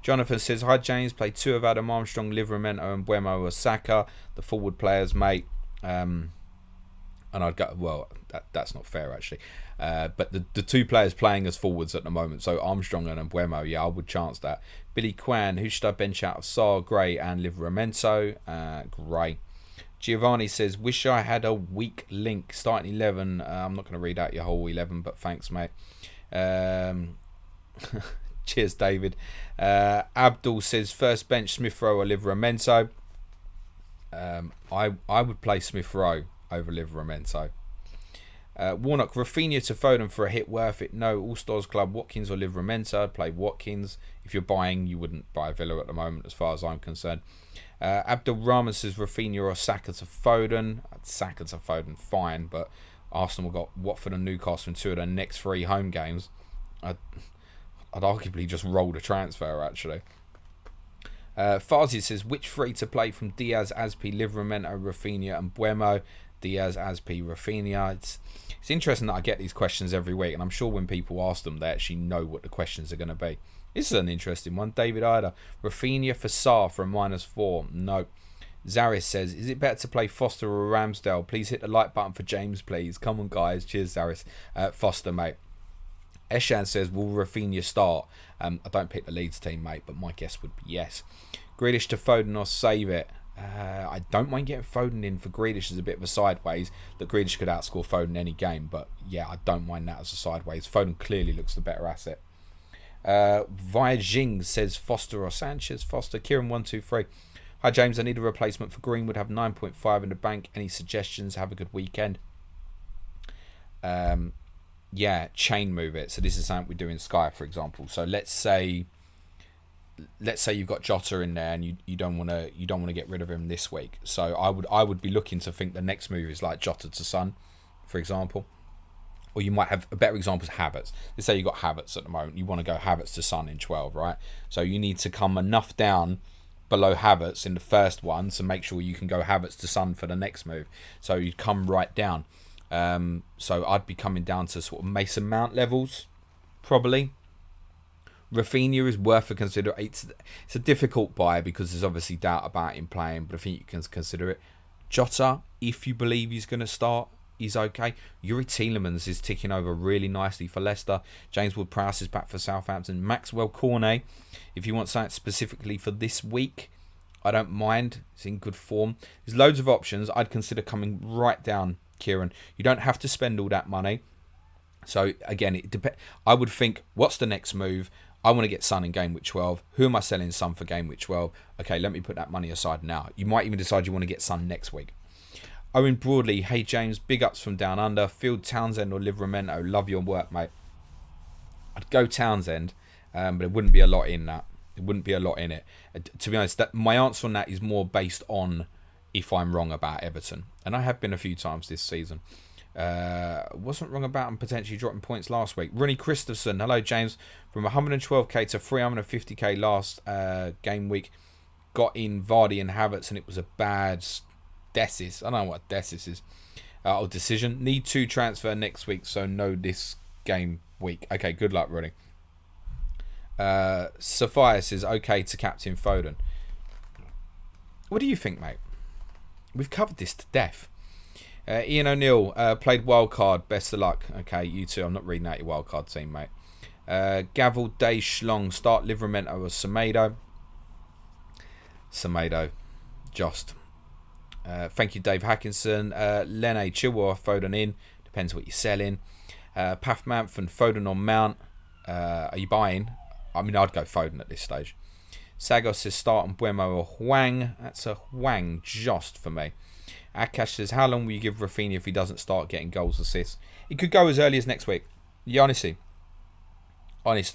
Jonathan says, hi James, play 2 of Adam Armstrong, Livramento and Buemo Osaka, the forward players, mate. And I'd go, well, that's not fair, actually. But the 2 players playing as forwards at the moment, so Armstrong and Buemo, yeah, I would chance that. Billy Kwan, who should I bench out of Sarr, Gray and Livramento? Gray. Giovanni says, wish I had a weak link. Starting 11. I'm not going to read out your whole 11, but thanks, mate. Cheers, David. Abdul says, first bench, Smith Rowe or Livramento. I would play Smith Rowe over Livramento. Warnock, Rafinha to Foden for a hit, worth it? No. All Stars Club, Watkins or Livramento? I'd play Watkins. If you're buying, you wouldn't buy Villa at the moment, as far as I'm concerned. Abdul Rahman says Rafinha or Saka to Foden. Saka to Foden, fine, but Arsenal got Watford and Newcastle in 2 of their next 3 home games. I'd arguably just roll the transfer, actually. Farzi says, which 3 to play from Diaz, Aspi, Livramento, Rafinha and Buemo? Diaz, Aspi, Rafinha. It's interesting that I get these questions every week, and I'm sure when people ask them, they actually know what the questions are going to be. This is an interesting one. David Ida, Rafinha for Sarr for a -4. No. Zaris says, is it better to play Foster or Ramsdale? Please hit the like button for James, please. Come on, guys. Cheers, Zaris. Foster, mate. Eshan says, will Rafinha start? I don't pick the Leeds team, mate, but my guess would be yes. Grealish to Foden or save it? I don't mind getting Foden in for Grealish as a bit of a sideways. That Grealish could outscore Foden any game, but yeah, I don't mind that as a sideways. Foden clearly looks the better asset. Via Jing says Foster or Sanchez. Foster. Kieran 123. Hi James, I need a replacement for Greenwood. Have 9.5 in the bank. Any suggestions? Have a good weekend. Yeah, chain move it. So this is something we do in Sky, for example. So let's say you've got Jota in there and you don't want to get rid of him this week. So I would be looking to think the next move is like Jota to Son, for example. Or you might have a better example is Havertz. Let's say you've got Havertz at the moment. You want to go Havertz to Son in 12, right? So you need to come enough down below Havertz in the first one to make sure you can go Havertz to Son for the next move. So you'd come right down. So I'd be coming down to sort of Mason Mount levels, probably. Rafinha is worth a consider. It's a difficult buy because there's obviously doubt about him playing, but I think you can consider it. Jota, if you believe he's going to start, he's okay. Yuri Tielemans is ticking over really nicely for Leicester. James Ward-Prowse is back for Southampton. Maxwell Cornet, if you want something specifically for this week, I don't mind. It's in good form. There's loads of options. I'd consider coming right down, Kieran. You don't have to spend all that money. So again, it depends. I would think, what's the next move? I want to get Son in Game Week 12. Who am I selling Son for Game Week 12? Okay, let me put that money aside now. You might even decide you want to get Son next week. Owen Broadley, hey James, big ups from down under. Field Townsend or Livramento? Love your work, mate. I'd go Townsend, but it wouldn't be a lot in that. It wouldn't be a lot in it. To be honest, my answer on that is more based on if I'm wrong about Everton. And I have been a few times this season. Wasn't wrong about him potentially dropping points last week. Ronnie Christensen, hello James, from 112k to 350k last game week, got in Vardy and Havertz and it was a bad decision. I don't know what decision is. Or decision. Need to transfer next week, so no this game week. Okay, good luck, Ronnie. Sophia says okay to captain Foden. What do you think, mate? We've covered this to death. Ian O'Neill, played wildcard. Best of luck. Okay, you too. I'm not reading out your wildcard team, mate. Gavel Day Schlong, start Livramento or Semedo. Semedo. Just. Thank you, Dave Hackinson. Lene Chilwell, Foden in. Depends what you're selling. Pathmanth and Foden on Mount. Are you buying? I mean, I'd go Foden at this stage. Sagos says start on Buemo or Hwang. That's a Hwang just for me. Akash says, how long will you give Rafinha if he doesn't start getting goals, assists? It could go as early as next week. Yeah, honestly,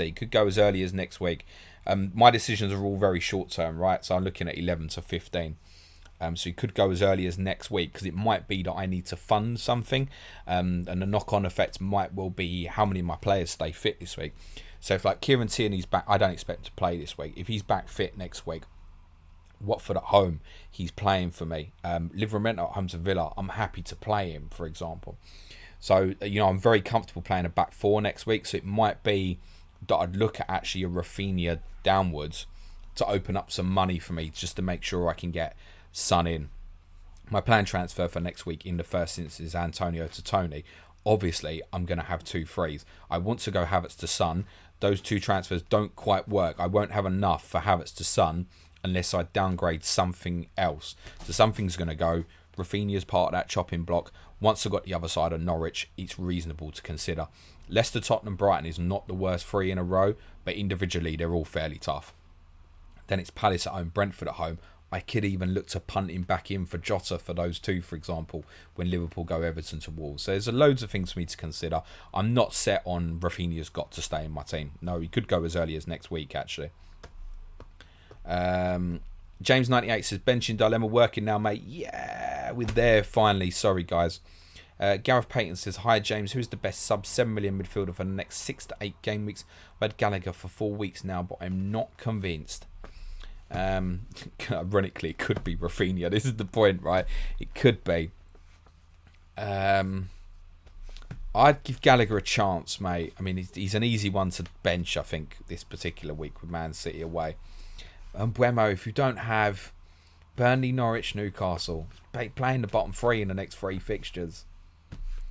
it could go as early as next week. My decisions are all very short term, right? So I'm looking at 11 to 15. So you could go as early as next week, because it might be that I need to fund something, and the knock-on effect might well be how many of my players stay fit this week. So if like Kieran Tierney's back, I don't expect to play this week. If he's back fit next week, Watford at home, he's playing for me. Livramento at home to Villa, I'm happy to play him, for example. So, I'm very comfortable playing a back four next week. So it might be that I'd look at actually a Rafinha downwards to open up some money for me, just to make sure I can get Son in. My planned transfer for next week in the first instance is Antonio to Tony. Obviously, I'm going to have 2 frees. I want to go Havertz to Son. Those 2 transfers don't quite work. I won't have enough for Havertz to Son unless I downgrade something else. So something's going to go. Rafinha's part of that chopping block. Once I've got the other side of Norwich, it's reasonable to consider. Leicester, Tottenham, Brighton is not the worst 3 in a row, but individually they're all fairly tough. Then it's Palace at home, Brentford at home. I could even look to punt him back in for Jota for those 2, for example, when Liverpool go Everton to Wolves. So there's loads of things for me to consider. I'm not set on Rafinha's got to stay in my team. No, he could go as early as next week, actually. James98 says, benching dilemma working now, mate. Yeah, we're there finally. Sorry, guys. Gareth Payton says, hi, James. Who's the best sub 7 million midfielder for the next 6 to 8 game weeks? I've had Gallagher for 4 weeks now, but I'm not convinced. Ironically, it could be Rafinha. This is the point, right? It could be. I'd give Gallagher a chance, mate. I mean, he's an easy one to bench, I think, this particular week with Man City away. And Buemo, if you don't have Burnley, Norwich, Newcastle, playing the bottom 3 in the next 3 fixtures,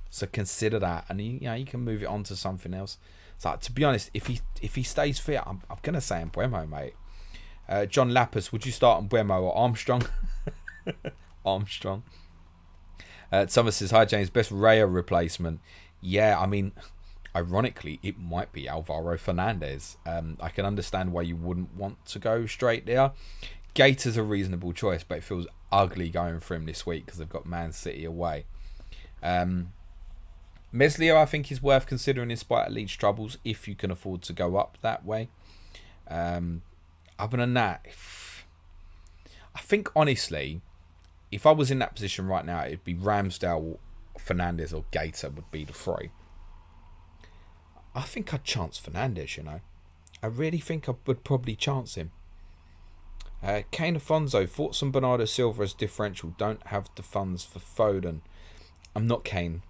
so consider that, and you can move it on to something else. So to be honest, if he stays fit, I'm gonna say Buemo, mate. John Lapis, would you start on Buemo or Armstrong? Armstrong. Thomas says, hi James, best Raya replacement. Yeah, I mean, ironically, it might be Alvaro Fernandez. I can understand why you wouldn't want to go straight there. Gator's a reasonable choice, but it feels ugly going for him this week because they've got Man City away. Meslio, I think, is worth considering in spite of Leeds troubles if you can afford to go up that way. Other than that, I think, honestly, if I was in that position right now, it'd be Ramsdale, Fernandez or Gator would be the 3. I think I'd chance Fernandez, I really think I would probably chance him. Kane Afonso, thoughts on Bernardo Silva as differential, don't have the funds for Foden. I'm not keen.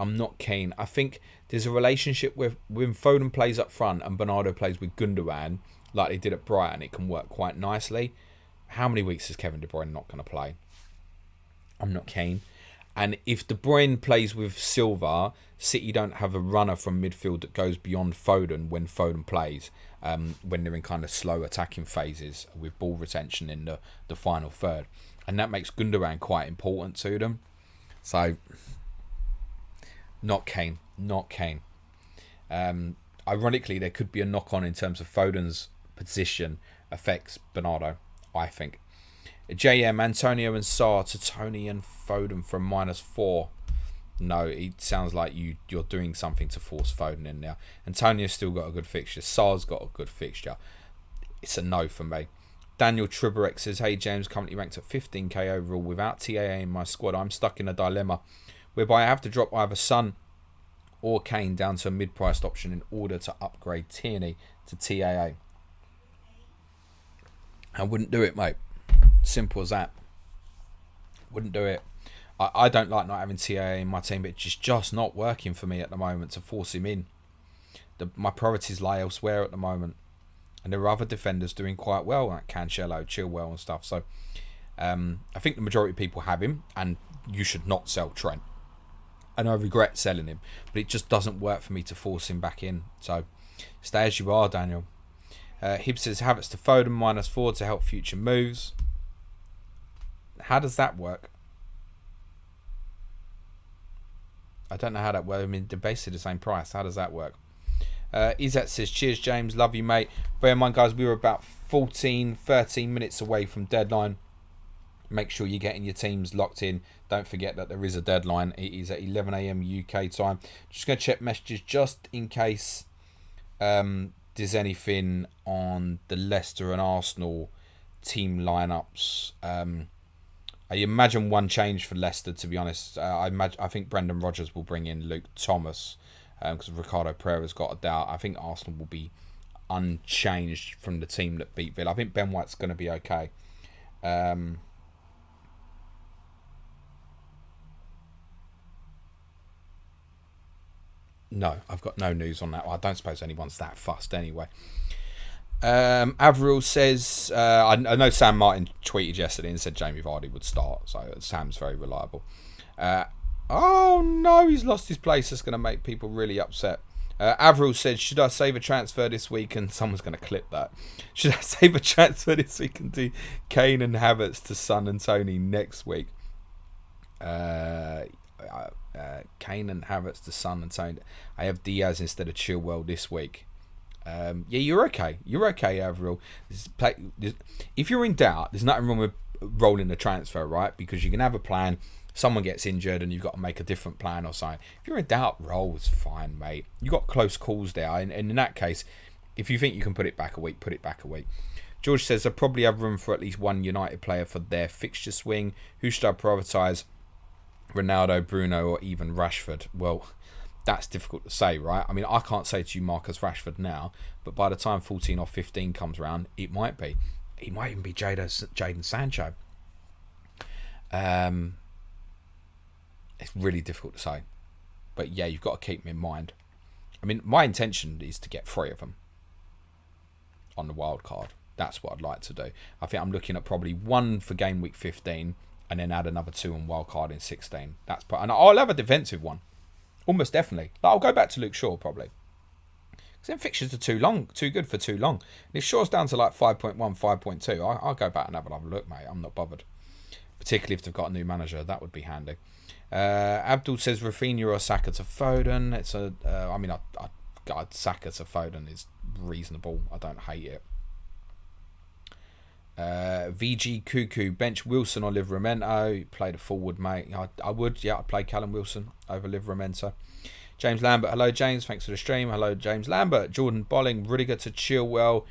I think there's a relationship with when Foden plays up front and Bernardo plays with Gundogan, like they did at Brighton, it can work quite nicely. How many weeks is Kevin De Bruyne not going to play? I'm not keen. And if De Bruyne plays with Silva, City don't have a runner from midfield that goes beyond Foden when Foden plays, when they're in kind of slow attacking phases with ball retention in the final third. And that makes Gundogan quite important to them. So, not keen. Ironically, there could be a knock-on in terms of Foden's position affects Bernardo, I think. JM, Antonio and Sarr to Tony and Foden from -4. No, it sounds like you're doing something to force Foden in there. Antonio's still got a good fixture. Sarr's got a good fixture. It's a no for me. Daniel Triberek says, hey James, currently ranked at 15k overall without TAA in my squad. I'm stuck in a dilemma whereby I have to drop either Son or Kane down to a mid-priced option in order to upgrade Tierney to TAA. I wouldn't do it, mate. Simple as that. Wouldn't do it. I don't like not having TAA in my team, but it's just not working for me at the moment to force him in. My priorities lie elsewhere at the moment. And there are other defenders doing quite well, like Cancelo, Chilwell and stuff. So I think the majority of people have him, and you should not sell Trent. And I regret selling him, but it just doesn't work for me to force him back in. So stay as you are, Daniel. Hib says, Havertz to Foden -4 to help future moves. How does that work? I don't know how that works. I mean, they're basically the same price. How does that work? Izat says, cheers, James. Love you, mate. Bear in mind, guys, we were about 13 minutes away from deadline. Make sure you're getting your teams locked in. Don't forget that there is a deadline. It is at 11 a.m. UK time. Just going to check messages just in case there's anything on the Leicester and Arsenal team lineups. I imagine one change for Leicester, to be honest. I think Brendan Rodgers will bring in Luke Thomas because Ricardo Pereira's got a doubt. I think Arsenal will be unchanged from the team that beat Villa. I think Ben White's going to be okay. No, I've got no news on that. Well, I don't suppose anyone's that fussed anyway. Avril says, I know Sam Martin tweeted yesterday and said Jamie Vardy would start, so Sam's very reliable. Oh no, he's lost his place. That's going to make people really upset. Avril said, should I save a transfer this week? And someone's going to clip that. Should I save a transfer this week and do Kane and Havertz to Son and Tony next week? Kane and Havertz to Son and Tony. I have Diaz instead of Chilwell this week. Yeah, you're okay. You're okay, Avril. If you're in doubt, there's nothing wrong with rolling a transfer, right? Because you can have a plan. Someone gets injured and you've got to make a different plan or something. If you're in doubt, roll is fine, mate. You got close calls there. And in that case, if you think you can put it back a week, put it back a week. George says, I probably have room for at least one United player for their fixture swing. Who should I prioritise? Ronaldo, Bruno, or even Rashford? Well, that's difficult to say, right? I mean, I can't say to you Marcus Rashford now, but by the time 14 or 15 comes around, it might be. It might even be Jadon Sancho. It's really difficult to say. But yeah, you've got to keep them in mind. I mean, my intention is to get 3 of them on the wild card. That's what I'd like to do. I think I'm looking at probably 1 for game week 15 and then add another 2 on wild card in 16. And I'll have a defensive one. Almost definitely. I'll go back to Luke Shaw probably. Because then fixtures are too good for too long. And if Shaw's down to like 5.1, 5.2, I'll go back and have another look, mate. I'm not bothered. Particularly if they've got a new manager. That would be handy. Abdul says Rafinha or Saka to Foden. It's I'd Saka to Foden is reasonable. I don't hate it. VG Cuckoo, bench Wilson or Livramento. Played a forward, mate. I would, yeah, I'd play Callum Wilson over Livramento. James Lambert, hello James, thanks for the stream. Hello James Lambert. Jordan Bolling, Rudiger to Chilwell.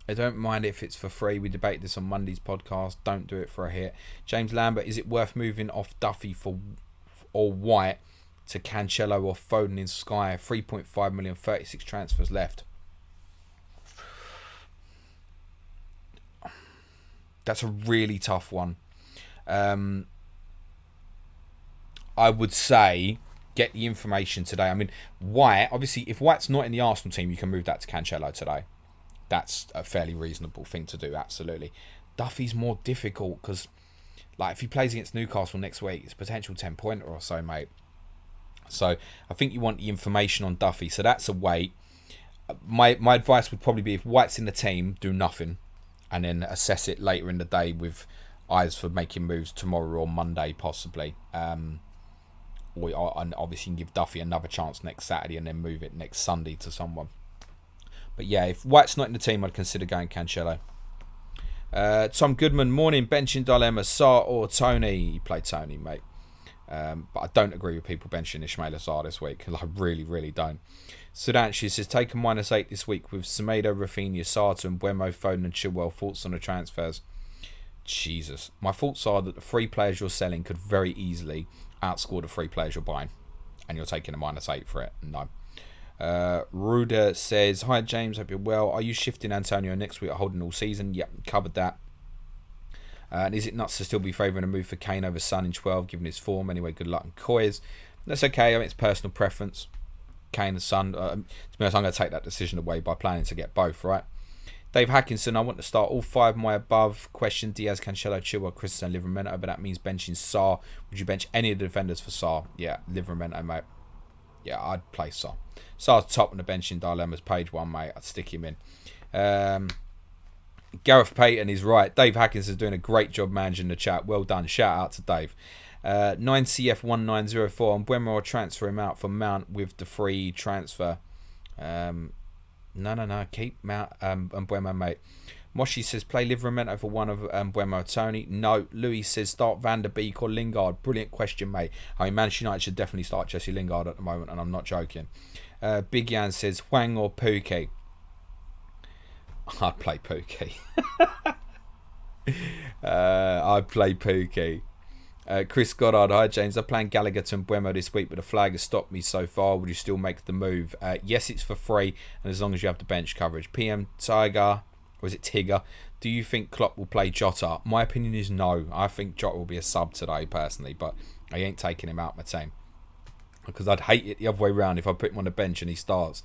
I don't mind if it's for free. We debate this on Monday's podcast. Don't do it for a hit. James Lambert, is it worth moving off Duffy or White to Cancelo or Foden in Sky? 3.5 million, 36 transfers left. That's a really tough one. I would say get the information today. I mean, White, obviously, if White's not in the Arsenal team, you can move that to Cancelo today. That's a fairly reasonable thing to do, absolutely. Duffy's more difficult because, like, if he plays against Newcastle next week, it's a potential 10-pointer or so, mate. So I think you want the information on Duffy. So that's a wait. My advice would probably be if White's in the team, do nothing. And then assess it later in the day with eyes for making moves tomorrow or Monday, possibly. And obviously, you can give Duffy another chance next Saturday and then move it next Sunday to someone. But yeah, if White's not in the team, I'd consider going Cancelo. Tom Goodman, morning, benching dilemma, Sarr or Tony? You play Tony, mate. But I don't agree with people benching Ismaila Sarr this week. I really, really don't. Sudanshi says, take a -8 this week with Semedo, Rafinha, Sarr, and Buemo, Foden and Chilwell. Thoughts on the transfers? Jesus. My thoughts are that the 3 players you're selling could very easily outscore the 3 players you're buying. And you're taking a -8 for it. No. Ruda says, hi James, hope you're well. Are you shifting Antonio next week or holding all season? Yep, covered that. And is it nuts to still be favouring a move for Kane over Son in 12, given his form? Anyway, good luck and Coys. That's okay. I mean, it's personal preference. Kane and Son. To be honest, I'm going to take that decision away by planning to get both, right? Dave Hackinson, I want to start all 5 my above. Question, Diaz, Cancelo, Chilwell, Christensen, Livramento, but that means benching Sarr. Would you bench any of the defenders for Sarr? Yeah, Livramento, mate. Yeah, I'd play Sarr. Sarr's top on the benching dilemmas, page 1, mate. I'd stick him in. Gareth Payton is right. Dave Hackinson's doing a great job managing the chat. Well done. Shout out to Dave. 9CF1904 and Mbeumo will transfer him out for Mount with the free transfer. No. Keep Mount Mbeumo, mate. Moshi says play Livramento for one of Mbeumo Tony. No. Louis says start Van der Beek or Lingard. Brilliant question, mate. I mean, Manchester United should definitely start Jesse Lingard at the moment, and I'm not joking. Big Jan says Hwang or Pookie. I'd play Pookie. I'd play Pookie. Chris Goddard, hi James. I'm playing Gallagher to Mbeumo this week, but the flag has stopped me so far. Would you still make the move? Yes, it's for free, and as long as you have the bench coverage. PM Tiger, or is it Tigger? Do you think Klopp will play Jota? My opinion is no. I think Jota will be a sub today, personally, but I ain't taking him out my team. Because I'd hate it the other way around if I put him on the bench and he starts,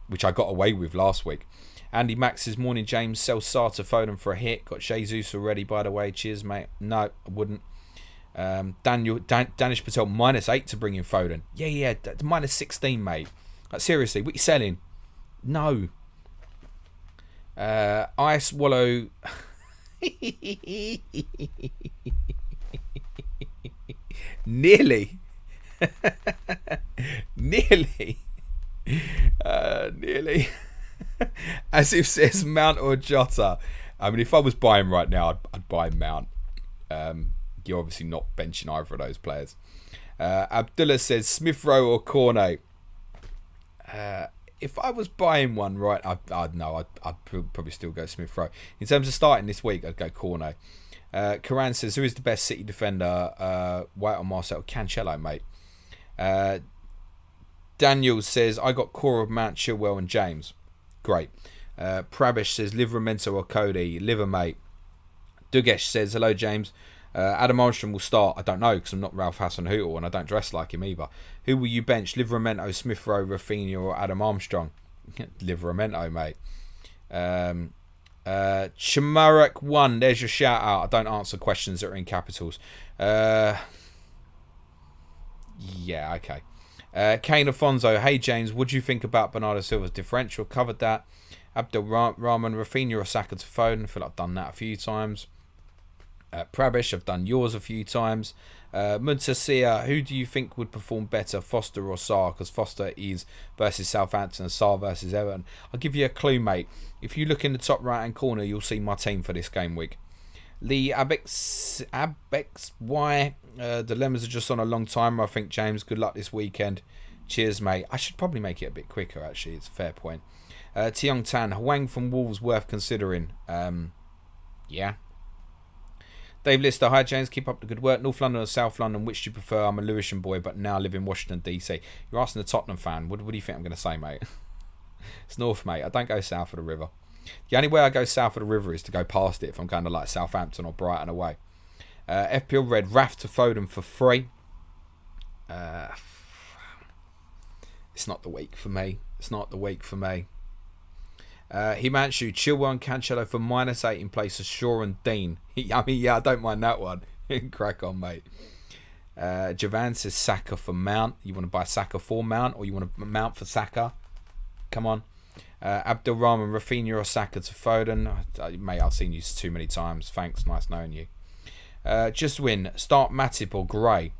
which I got away with last week. Andy Max says, morning James, sell Sarr Foden for a hit. Got Jesus already, by the way. Cheers, mate. No, I wouldn't. Danish Patel, -8 to bring in Foden. Yeah, -16, mate. Like, seriously, what are you selling? No. Ice Wallow. Nearly. Nearly. As if says Mount or Jota. I mean, if I was buying right now, I'd buy Mount. You're obviously not benching either of those players. Abdullah says Smith Rowe or Cornet. If I was buying one, right, I'd probably still go Smith Rowe. In terms of starting this week, I'd go Cornet. Karan says, who is the best City defender? White or Marcel? Cancelo, mate. Daniel says, I got core of Mount, Chilwell and James. Great. Prabish says, Livramento or Cody? Liver, mate. Dugesh says, hello, James. Adam Armstrong will start. I don't know, because I'm not Ralph Hasenhuttl and I don't dress like him either. Who will you bench? Livramento, Smith Rowe, Rafinha or Adam Armstrong? Livramento, mate. Chamarek 1, there's your shout out. I don't answer questions that are in capitals. Yeah, okay. Kane Afonso, hey James, what do you think about Bernardo Silva's differential? Covered that. Abdul Rahman, Rafinha or Saka to Foden. I feel like I've done that a few times. Prabish, I've done yours a few times. Muntasia, who do you think would perform better, Foster or Sarr? Because Foster is versus Southampton and Sarr versus Everton. I'll give you a clue, mate. If you look in the top right hand corner, you'll see my team for this game week. Lee Abex Y. Dilemmas are just on a long timer, I think, James. Good luck this weekend. Cheers, mate. I should probably make it a bit quicker, actually. It's a fair point. Tiong Tan, Hwang from Wolves worth considering. Yeah. Dave Lister, hi James, keep up the good work. North London or South London, which do you prefer? I'm a Lewisham boy, but now live in Washington DC. You're asking a Tottenham fan. What do you think I'm going to say, mate? It's North, mate. I don't go south of the river. The only way I go south of the river is to go past it if I'm kind of like Southampton or Brighton away. FPL Red, Raf to Foden for free. It's not the week for me. Himanshu, Chilwell and Cancelo for -8 in place of Shaw and Dean. I mean, yeah, I don't mind that one. Crack on, mate. Javan says Saka for Mount. You want to buy Saka for Mount, or you want to Mount for Saka? Come on. Abdul Rahman, Rafinha or Saka to Foden. Mate, I've seen you too many times. Thanks, nice knowing you. Just win. Start Matip or Gray.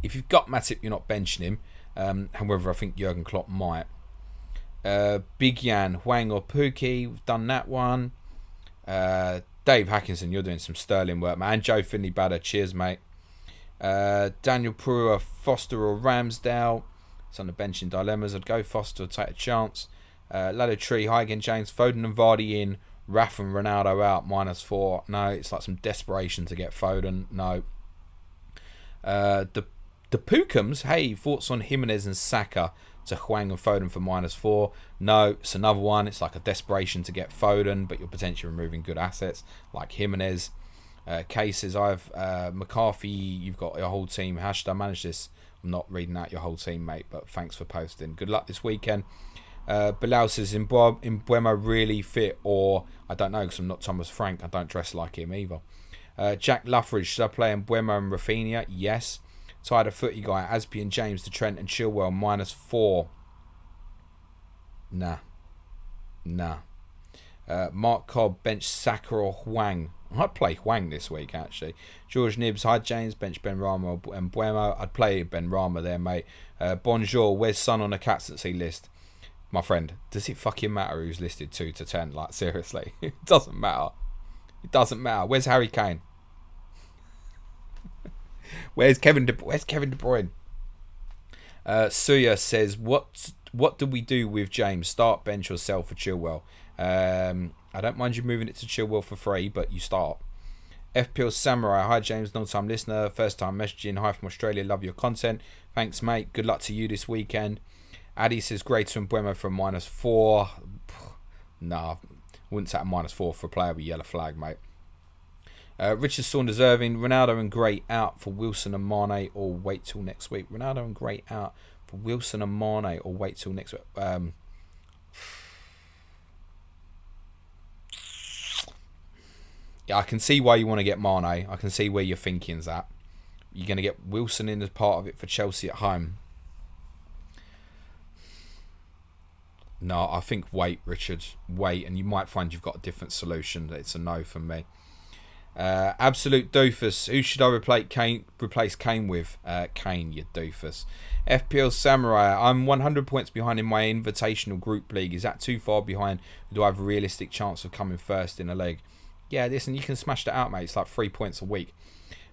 If you've got Matip, you're not benching him. However, I think Jurgen Klopp might. Big Yan, Hwang or Pookie. We've done that one. Dave Hackinson, you're doing some sterling work, man. And Joe Finley Badder, cheers, mate. Daniel Brewer, Foster or Ramsdale. It's on the bench in dilemmas. I'd go Foster, take a chance. Ladder Tree, hi again, James. Foden and Vardy in. Raf and Ronaldo out, -4. No, it's like some desperation to get Foden. No. The Pookums, hey, thoughts on Jimenez and Saka to Hwang and Foden for -4. No, it's another one. It's like a desperation to get Foden, but you're potentially removing good assets like Jimenez. Cases, I've McCarthy, you've got your whole team. How should I manage this? I'm not reading out your whole team, mate, but thanks for posting. Good luck this weekend. Bilal says, Mbeumo really fit? Or, I don't know, because I'm not Thomas Frank. I don't dress like him either. Jack Luffridge, should I play Mbeumo and Rafinha? Yes. Tired of footy guy, Aspi and James to Trent and Chilwell, -4. Nah. Mark Cobb, bench Saka or Hwang. I'd play Hwang this week, actually. George Nibs, hi James, bench Ben Rama and Buemo. I'd play Ben Rama there, mate. Bonjour, where's Son on the captaincy list? My friend, does it fucking matter who's listed 2 to 10? Like, seriously, it doesn't matter. It doesn't matter. Where's Harry Kane? Where's Kevin De Bruyne? Suya says, what do we do with James? Start, bench, or sell for Chilwell? I don't mind you moving it to Chilwell for free, but you start. FPL Samurai, hi James, long time listener, first time messaging, hi from Australia, love your content. Thanks mate, good luck to you this weekend. Addy says greater and Buemo from -4. Nah, wouldn't set a -4 for a player with yellow flag, mate. Richard Saunders Irving, Ronaldo and Gray out for Wilson and Mane, or wait till next week. Ronaldo and Gray out for Wilson and Mane, or wait till next week. Yeah, I can see why you want to get Mane. I can see where your thinking's at. You're going to get Wilson in as part of it for Chelsea at home. No, I think wait, Richard. Wait, and you might find you've got a different solution. It's a no from me. Absolute doofus. Who should I replace Kane with? Kane, you doofus. FPL Samurai. I'm 100 points behind in my invitational group league. Is that too far behind? Or do I have a realistic chance of coming first in a league? Yeah, listen, you can smash that out, mate. It's like 3 points a week.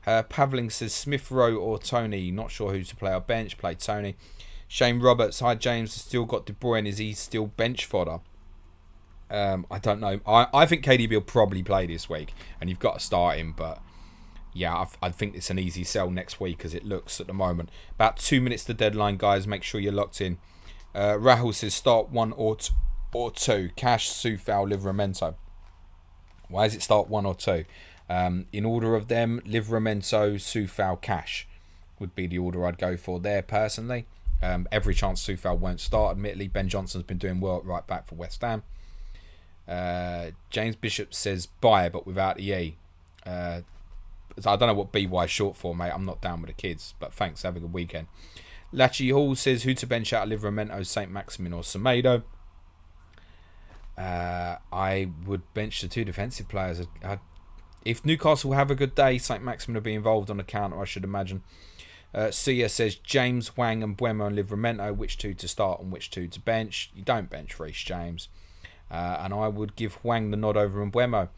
Pavling says Smith Rowe or Tony. Not sure who to play our bench. Play Tony. Shane Roberts. Hi, James. Still got De Bruyne. Is he still bench fodder? I don't know. I think KDB will probably play this week, and you've got to start him. But yeah, I think it's an easy sell next week as it looks at the moment. About 2 minutes to deadline, guys. Make sure you're locked in. Rahul says start 1 or 2. Cash, Soufal, Livramento. Why does it start 1 or 2? In order of them, Livramento, Soufal, Cash would be the order I'd go for there personally. Every chance Soufal won't start. Admittedly, Ben Johnson's been doing well at right back for West Ham. James Bishop says buy, but without the E. I don't know what BY is short for, mate. I'm not down with the kids, but thanks. Have a good weekend. Lachi Hall says who to bench out of Livramento, St. Maximin or Semedo. I would bench the 2 defensive players. If Newcastle have a good day, St. Maximin will be involved on the counter, I should imagine. Sia says James, Hwang and Buemo and Livramento, which 2 to start and which 2 to bench. You don't bench Reece James. And I would give Hwang the nod over Buemo.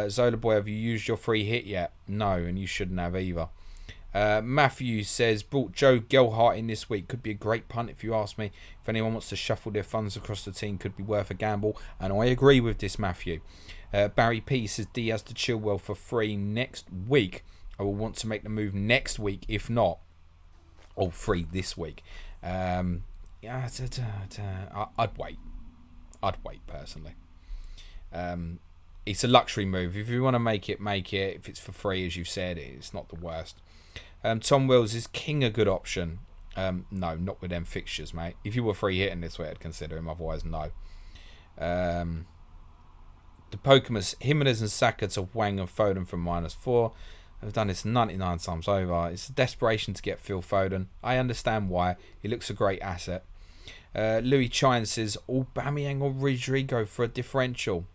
Zola Boy, have you used your free hit yet? No, and you shouldn't have either. Matthew says brought Joe Gelhart in this week. Could be a great punt if you ask me. If anyone wants to shuffle their funds across the team, could be worth a gamble. And I agree with this, Matthew. Barry P says Diaz to Chilwell for free next week. I will want to make the move next week, if not, or free this week. I'd wait. I'd wait personally. It's a luxury move. If you want to make it, make it. If it's for free, as you've said, it's not the worst. Tom Wills, is King a good option? No, not with them fixtures, mate. If you were free hitting this way, I'd consider him. Otherwise, no. The Pokemus, Jimenez and Saka to Hwang and Foden from -4. I've done this 99 times over. It's a desperation to get Phil Foden. I understand why. He looks a great asset. Louis Chine says Aubameyang or Rodrigo for a differential.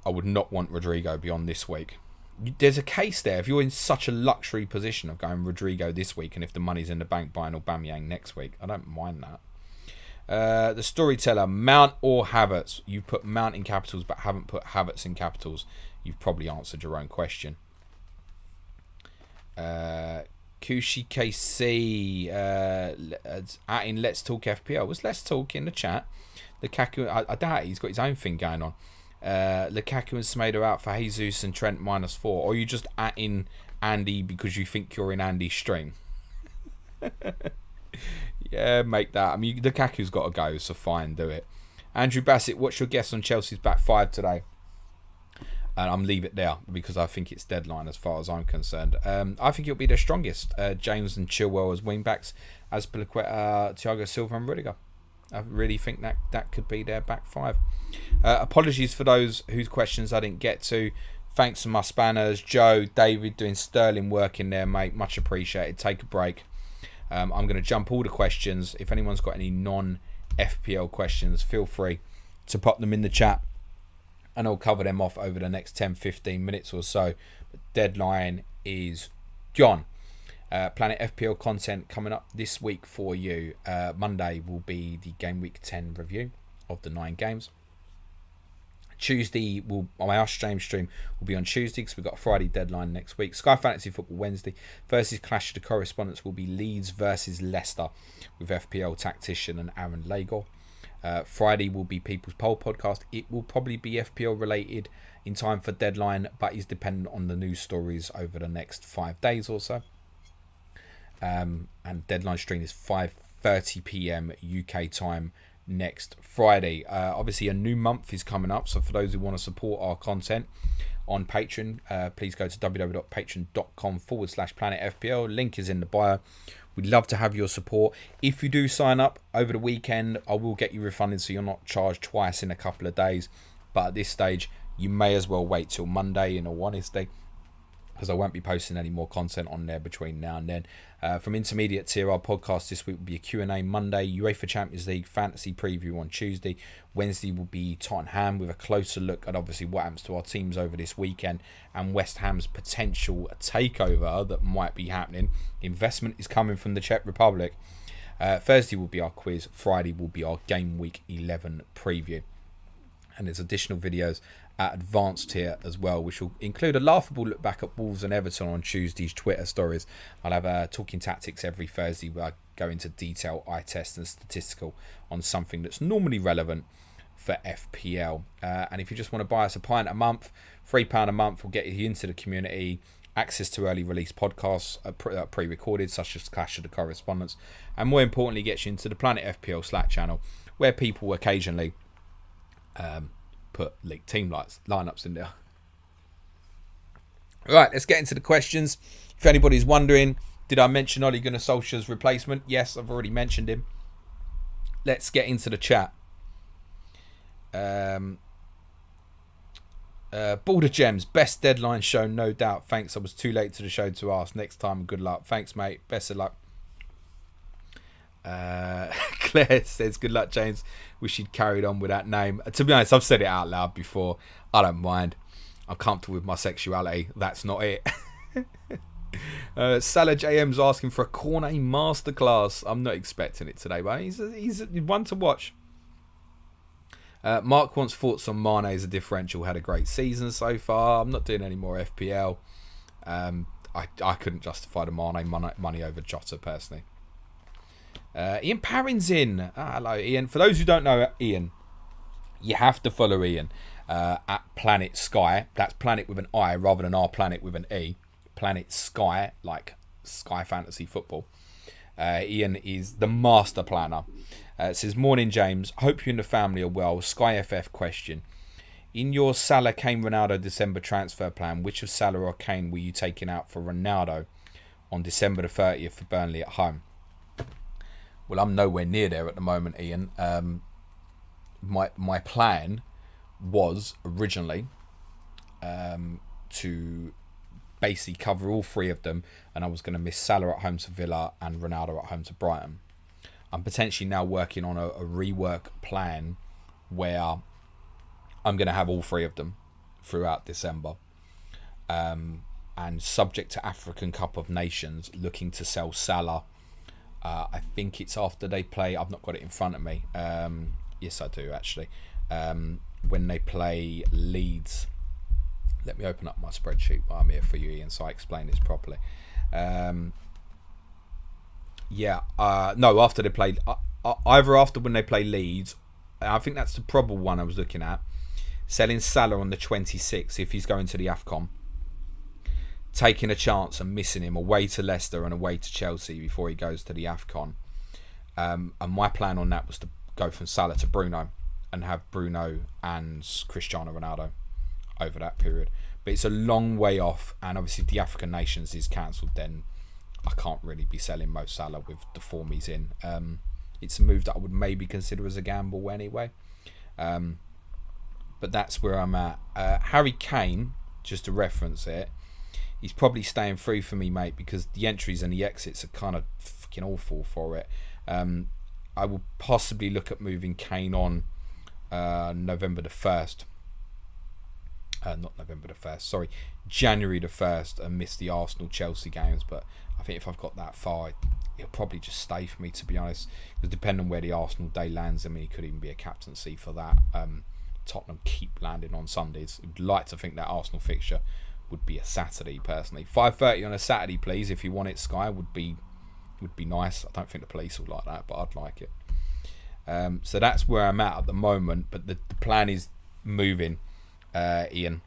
I would not want Rodrigo beyond this week. There's a case there. If you're in such a luxury position of going Rodrigo this week, and if the money's in the bank buying Aubameyang next week, I don't mind that. The Storyteller, Mount or Havertz? You've put Mount in capitals but haven't put Havertz in capitals. You've probably answered your own question. Kushi KC in Let's Talk FPL. Was Let's Talk in the chat? Lukaku, I doubt he's got his own thing going on. Lukaku and Semedo out for Jesus and Trent -4. Or are you just in Andy because you think you're in Andy's stream? Yeah, make that. I mean, Lukaku's got to go, so fine, do it. Andrew Bassett, what's your guess on Chelsea's back 5 today? And I'm leave it there because I think it's deadline as far as I'm concerned. I think it'll be their strongest. James and Chilwell as wingbacks, as Piliqueta, Thiago Silva and Rudiger. I really think that could be their back 5. Apologies for those whose questions I didn't get to. Thanks to my spanners, Joe, David, doing sterling work in there, mate. Much appreciated. Take a break. I'm going to jump all the questions. If anyone's got any non-FPL questions, feel free to pop them in the chat. and I'll cover them off over the next 10-15 minutes or so. The deadline is gone. Planet FPL content coming up this week for you. Monday will be the Gameweek 10 review of the 9 games. Tuesday, our stream will be on Tuesday because we've got a Friday deadline next week. Sky Fantasy Football Wednesday versus Clash of the Correspondents will be Leeds versus Leicester with FPL tactician and Aaron Lagor. Friday will be People's Poll podcast. It will probably be FPL related in time for deadline, but is dependent on the news stories over the next 5 days or so. And deadline stream is 5:30 p.m. UK time next Friday. Obviously a new month is coming up, so for those who want to support our content on Patreon, please go to www.patreon.com/planetfpl. Link is in the bio. We'd love to have your support. If you do sign up over the weekend, I will get you refunded so you're not charged twice in a couple of days, but at this stage you may as well wait till Monday, in all honesty, because I won't be posting any more content on there between now and then. From intermediate tier, our podcast this week will be a Q&A Monday, UEFA Champions League fantasy preview on Tuesday. Wednesday will be Tottenham with a closer look at obviously what happens to our teams over this weekend and West Ham's potential takeover that might be happening. Investment is coming from the Czech Republic. Thursday will be our quiz. Friday will be our Game Week 11 preview. And there's additional videos at advanced tier as well, which will include a laughable look back at Wolves and Everton on Tuesday's Twitter stories. I'll have Talking Tactics every Thursday where I go into detail, eye test and statistical on something that's normally relevant for FPL. And if you just want to buy us a pint a month, £3 a month will get you into the community, access to early release podcasts pre-recorded, such as Clash of the Correspondents, and more importantly gets you into the Planet FPL Slack channel, where people occasionally put league team lineups in there. Right, let's get into the questions. If anybody's wondering, did I mention Ole Gunnar Solskjaer's replacement? Yes, I've already mentioned him. Let's get into the chat. Border Gems, best deadline show, no doubt. Thanks, I was too late to the show to ask. Next time, good luck. Thanks, mate. Best of luck. Claire says, good luck, James. Wish you'd carried on with that name. To be honest, I've said it out loud before. I don't mind. I'm comfortable with my sexuality. That's not it. Salah JM's asking for a Cornet masterclass. I'm not expecting it today, but he's one to watch. Mark wants thoughts on Mane as a differential. Had a great season so far. I'm not doing any more FPL. I couldn't justify the Mane money over Jota personally. Ian Parrin's in. Hello, Ian. For those who don't know Ian, you have to follow Ian at Planet Sky. That's Planet with an I rather than our Planet with an E. Planet Sky, like Sky Fantasy Football. Ian is the master planner. It says, morning, James. Hope you and the family are well. Sky FF question. In your Salah, Kane, Ronaldo December transfer plan, which of Salah or Kane were you taking out for Ronaldo on December the 30th for Burnley at home? Well, I'm nowhere near there at the moment, Ian. My plan was originally to basically cover all three of them, and I was going to miss Salah at home to Villa and Ronaldo at home to Brighton. I'm potentially now working on a rework plan where I'm going to have all three of them throughout December. And subject to African Cup of Nations, looking to sell Salah. I think it's after they play. I've not got it in front of me. Yes, I do actually. When they play Leeds. Let me open up my spreadsheet while I'm here for you, Ian, so I explain this properly. No, after they played. Either after when they play Leeds. I think that's the probable one I was looking at. Selling Salah on the 26th if he's going to the AFCON. Taking a chance and missing him away to Leicester and away to Chelsea before he goes to the AFCON. And my plan on that was to go from Salah to Bruno and have Bruno and Cristiano Ronaldo over that period. But it's a long way off, and obviously if the African Nations is cancelled, then I can't really be selling Mo Salah with the form he's in. It's a move that I would maybe consider as a gamble anyway. But that's where I'm at. Harry Kane, just to reference it, he's probably staying free for me, mate, because the entries and the exits are kind of fucking awful for it. I will possibly look at moving Kane on November the 1st Not November the 1st, sorry, January the 1st, and miss the Arsenal-Chelsea games. But I think if I've got that far, it'll probably just stay for me, to be honest. Because depending on where the Arsenal day lands, I mean, it could even be a captaincy for that. Tottenham keep landing on Sundays. I'd like to think that Arsenal fixture would be a Saturday, personally. 5:30 on a Saturday, please, if you want it, Sky, would be nice. I don't think the police will like that, but I'd like it. So that's where I'm at the moment. But the plan is moving, Ian,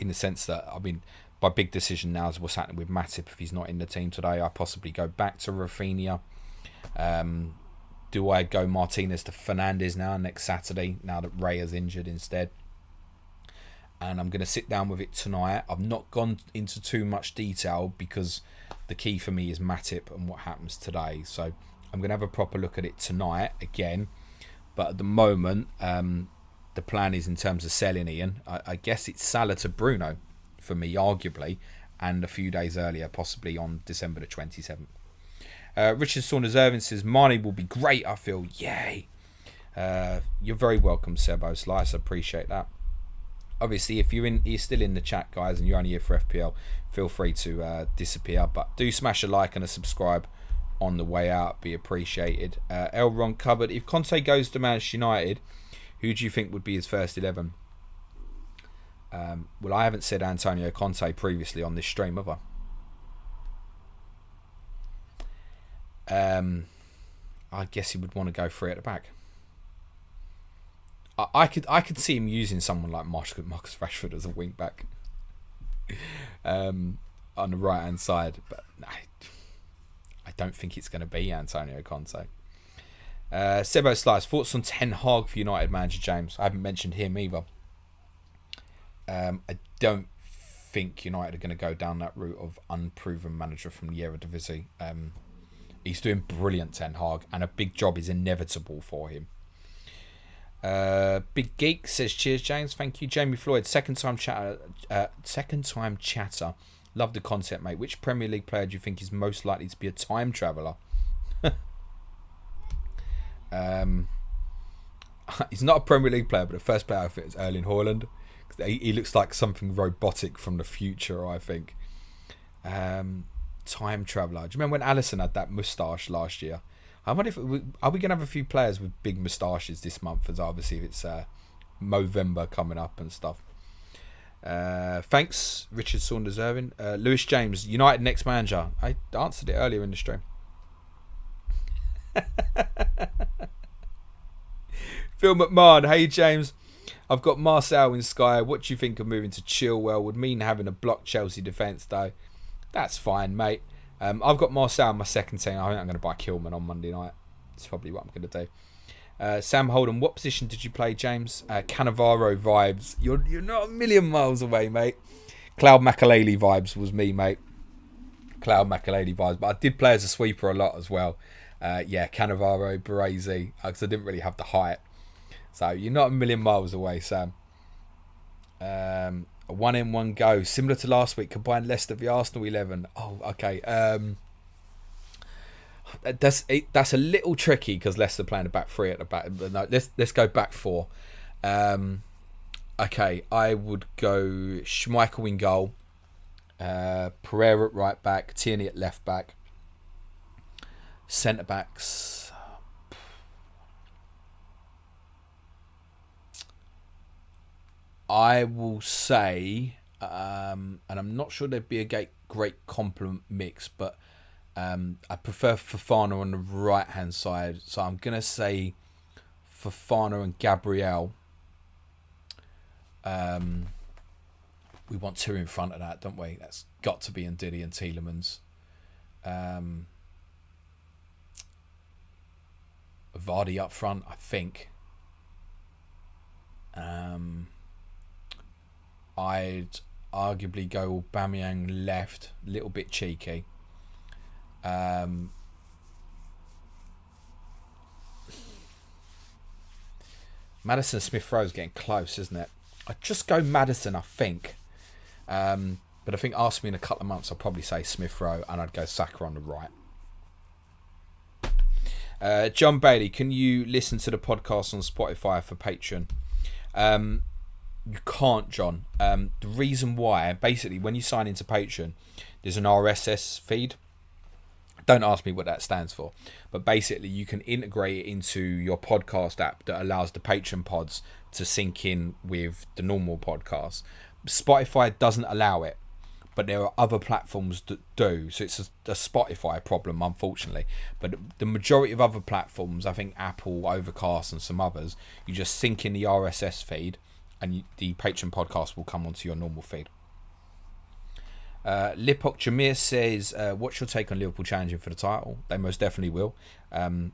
in the sense that, I mean, my big decision now is what's happening with Matip. If he's not in the team today, I possibly go back to Rafinha. Do I go Martinez to Fernandes now next Saturday, now that Ray is injured instead? And I'm going to sit down with it tonight. I've not gone into too much detail because the key for me is Matip and what happens today. So I'm going to have a proper look at it tonight again. But at the moment, the plan is, in terms of selling, Ian, I guess it's Salah to Bruno for me, arguably, and a few days earlier, possibly on December the 27th. Richard Saunders Irving says, Marnie will be great, I feel. Yay. You're very welcome, Sebo Slice. I appreciate that. Obviously, if you're still in the chat, guys, and you're only here for FPL, feel free to disappear. But do smash a like and a subscribe on the way out. Be appreciated. Elron Cupboard. If Conte goes to Manchester United, who do you think would be his first 11? Well, I haven't said Antonio Conte previously on this stream, have I? I guess he would want to go free at the back. I could see him using someone like Marcus Rashford as a wing back on the right hand side, but I don't think it's going to be Antonio Conte. Sebo Slice, thoughts on Ten Hag for United manager James? I haven't mentioned him either. I don't think United are going to go down that route of unproven manager from the Eredivisie. He's doing brilliant, Ten Hag, and a big job is inevitable for him. Big Geek says, cheers, James. Thank you. Jamie Floyd, second time chatter. Love the concept, mate. Which Premier League player do you think is most likely to be a time traveller? He's not a Premier League player, but the first player I think is Erling Haaland. He looks like something robotic from the future, I think. Time traveller. Do you remember when Alisson had that moustache last year? I wonder if are we going to have a few players with big moustaches this month, as obviously it's Movember coming up and stuff. Thanks, Richard Saunders Irving. Lewis James, United next manager. I answered it earlier in the stream. Phil McMahon, hey James. I've got Marcel in Sky. What do you think of moving to Chilwell? Would mean having a blocked Chelsea defence though. That's fine, mate. I've got Marcel in my second team. I think I'm going to buy Kilman on Monday night. That's probably what I'm going to do. Sam Holden, what position did you play, James? Cannavaro vibes. You're not a million miles away, mate. Cloud Makaleli vibes was me, mate. Cloud Makaleli vibes. But I did play as a sweeper a lot as well. Cannavaro, Baresi, because I didn't really have the height. So you're not a million miles away, Sam. A one in, one go, similar to last week. Combined Leicester v Arsenal 11. Oh, okay. That's a little tricky because Leicester playing a back three at the back. But no, let's go back four. Okay, I would go Schmeichel in goal, Pereira at right back, Tierney at left back, centre backs. I will say, and I'm not sure there'd be a great complement mix, but I prefer Fofana on the right hand side. So I'm going to say Fofana and Gabriel. We want two in front of that, don't we? That's got to be Ndidi and Tielemans. Vardy up front, I think. I'd arguably go Aubameyang left, a little bit cheeky. Maddison Smith-Rowe's getting close, isn't it? I'd just go Maddison, I think. But I think ask me in a couple of months, I'll probably say Smith-Rowe, and I'd go Saka on the right. John Bailey, can you listen to the podcast on Spotify for Patreon? You can't, John. The reason why, basically, when you sign into Patreon, there's an RSS feed. Don't ask me what that stands for, but basically you can integrate it into your podcast app that allows the Patreon pods to sync in with the normal podcasts. Spotify doesn't allow it, but there are other platforms that do. So it's a Spotify problem, unfortunately. But the majority of other platforms, I think Apple, Overcast, and some others, you just sync in the RSS feed, and the Patreon podcast will come onto your normal feed. Lipok Jameer says, what's your take on Liverpool challenging for the title? They most definitely will. I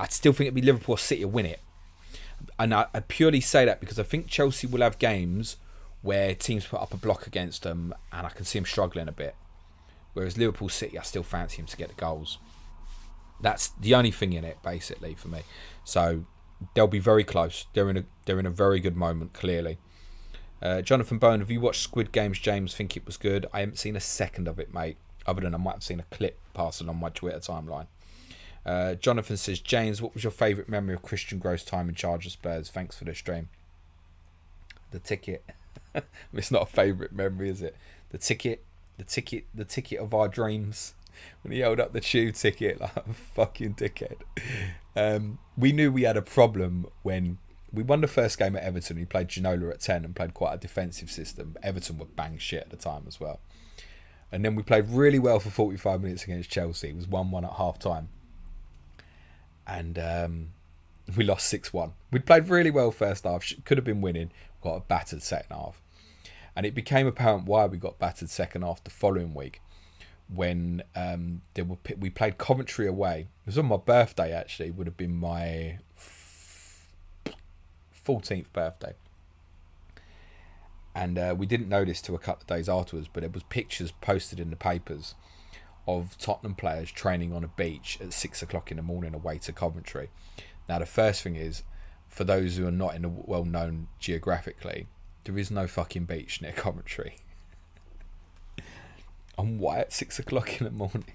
still think it'd be Liverpool or City to win it. And I purely say that because I think Chelsea will have games where teams put up a block against them and I can see them struggling a bit. Whereas Liverpool City, I still fancy him to get the goals. That's the only thing in it, basically, for me. So they'll be very close. They're in a very good moment, clearly. Jonathan Bone, have you watched Squid Games, James? Think it was good? I haven't seen a second of it, mate. Other than I might have seen a clip passing on my Twitter timeline. Jonathan says, James, what was your favourite memory of Christian Gross' time in charge of Spurs? Thanks for the stream. The ticket. It's not a favourite memory, is it? The ticket of our dreams. When he held up the tube ticket like a fucking dickhead. We knew we had a problem when we won the first game at Everton. We played Ginola at 10 and played quite a defensive system. Everton were bang shit at the time as well. And then we played really well for 45 minutes against Chelsea. It was 1-1 at half time. And we lost 6-1. We played really well first half. Could have been winning. Got a battered second half. And it became apparent why we got battered second half the following week. When we played Coventry away. It was on my birthday, actually. It would have been my 14th birthday. And we didn't know this till a couple of days afterwards, but there was pictures posted in the papers of Tottenham players training on a beach at 6 o'clock in the morning away to Coventry. Now, the first thing is, for those who are not in a well-known geographically, there is no fucking beach near Coventry. On why at 6 o'clock in the morning?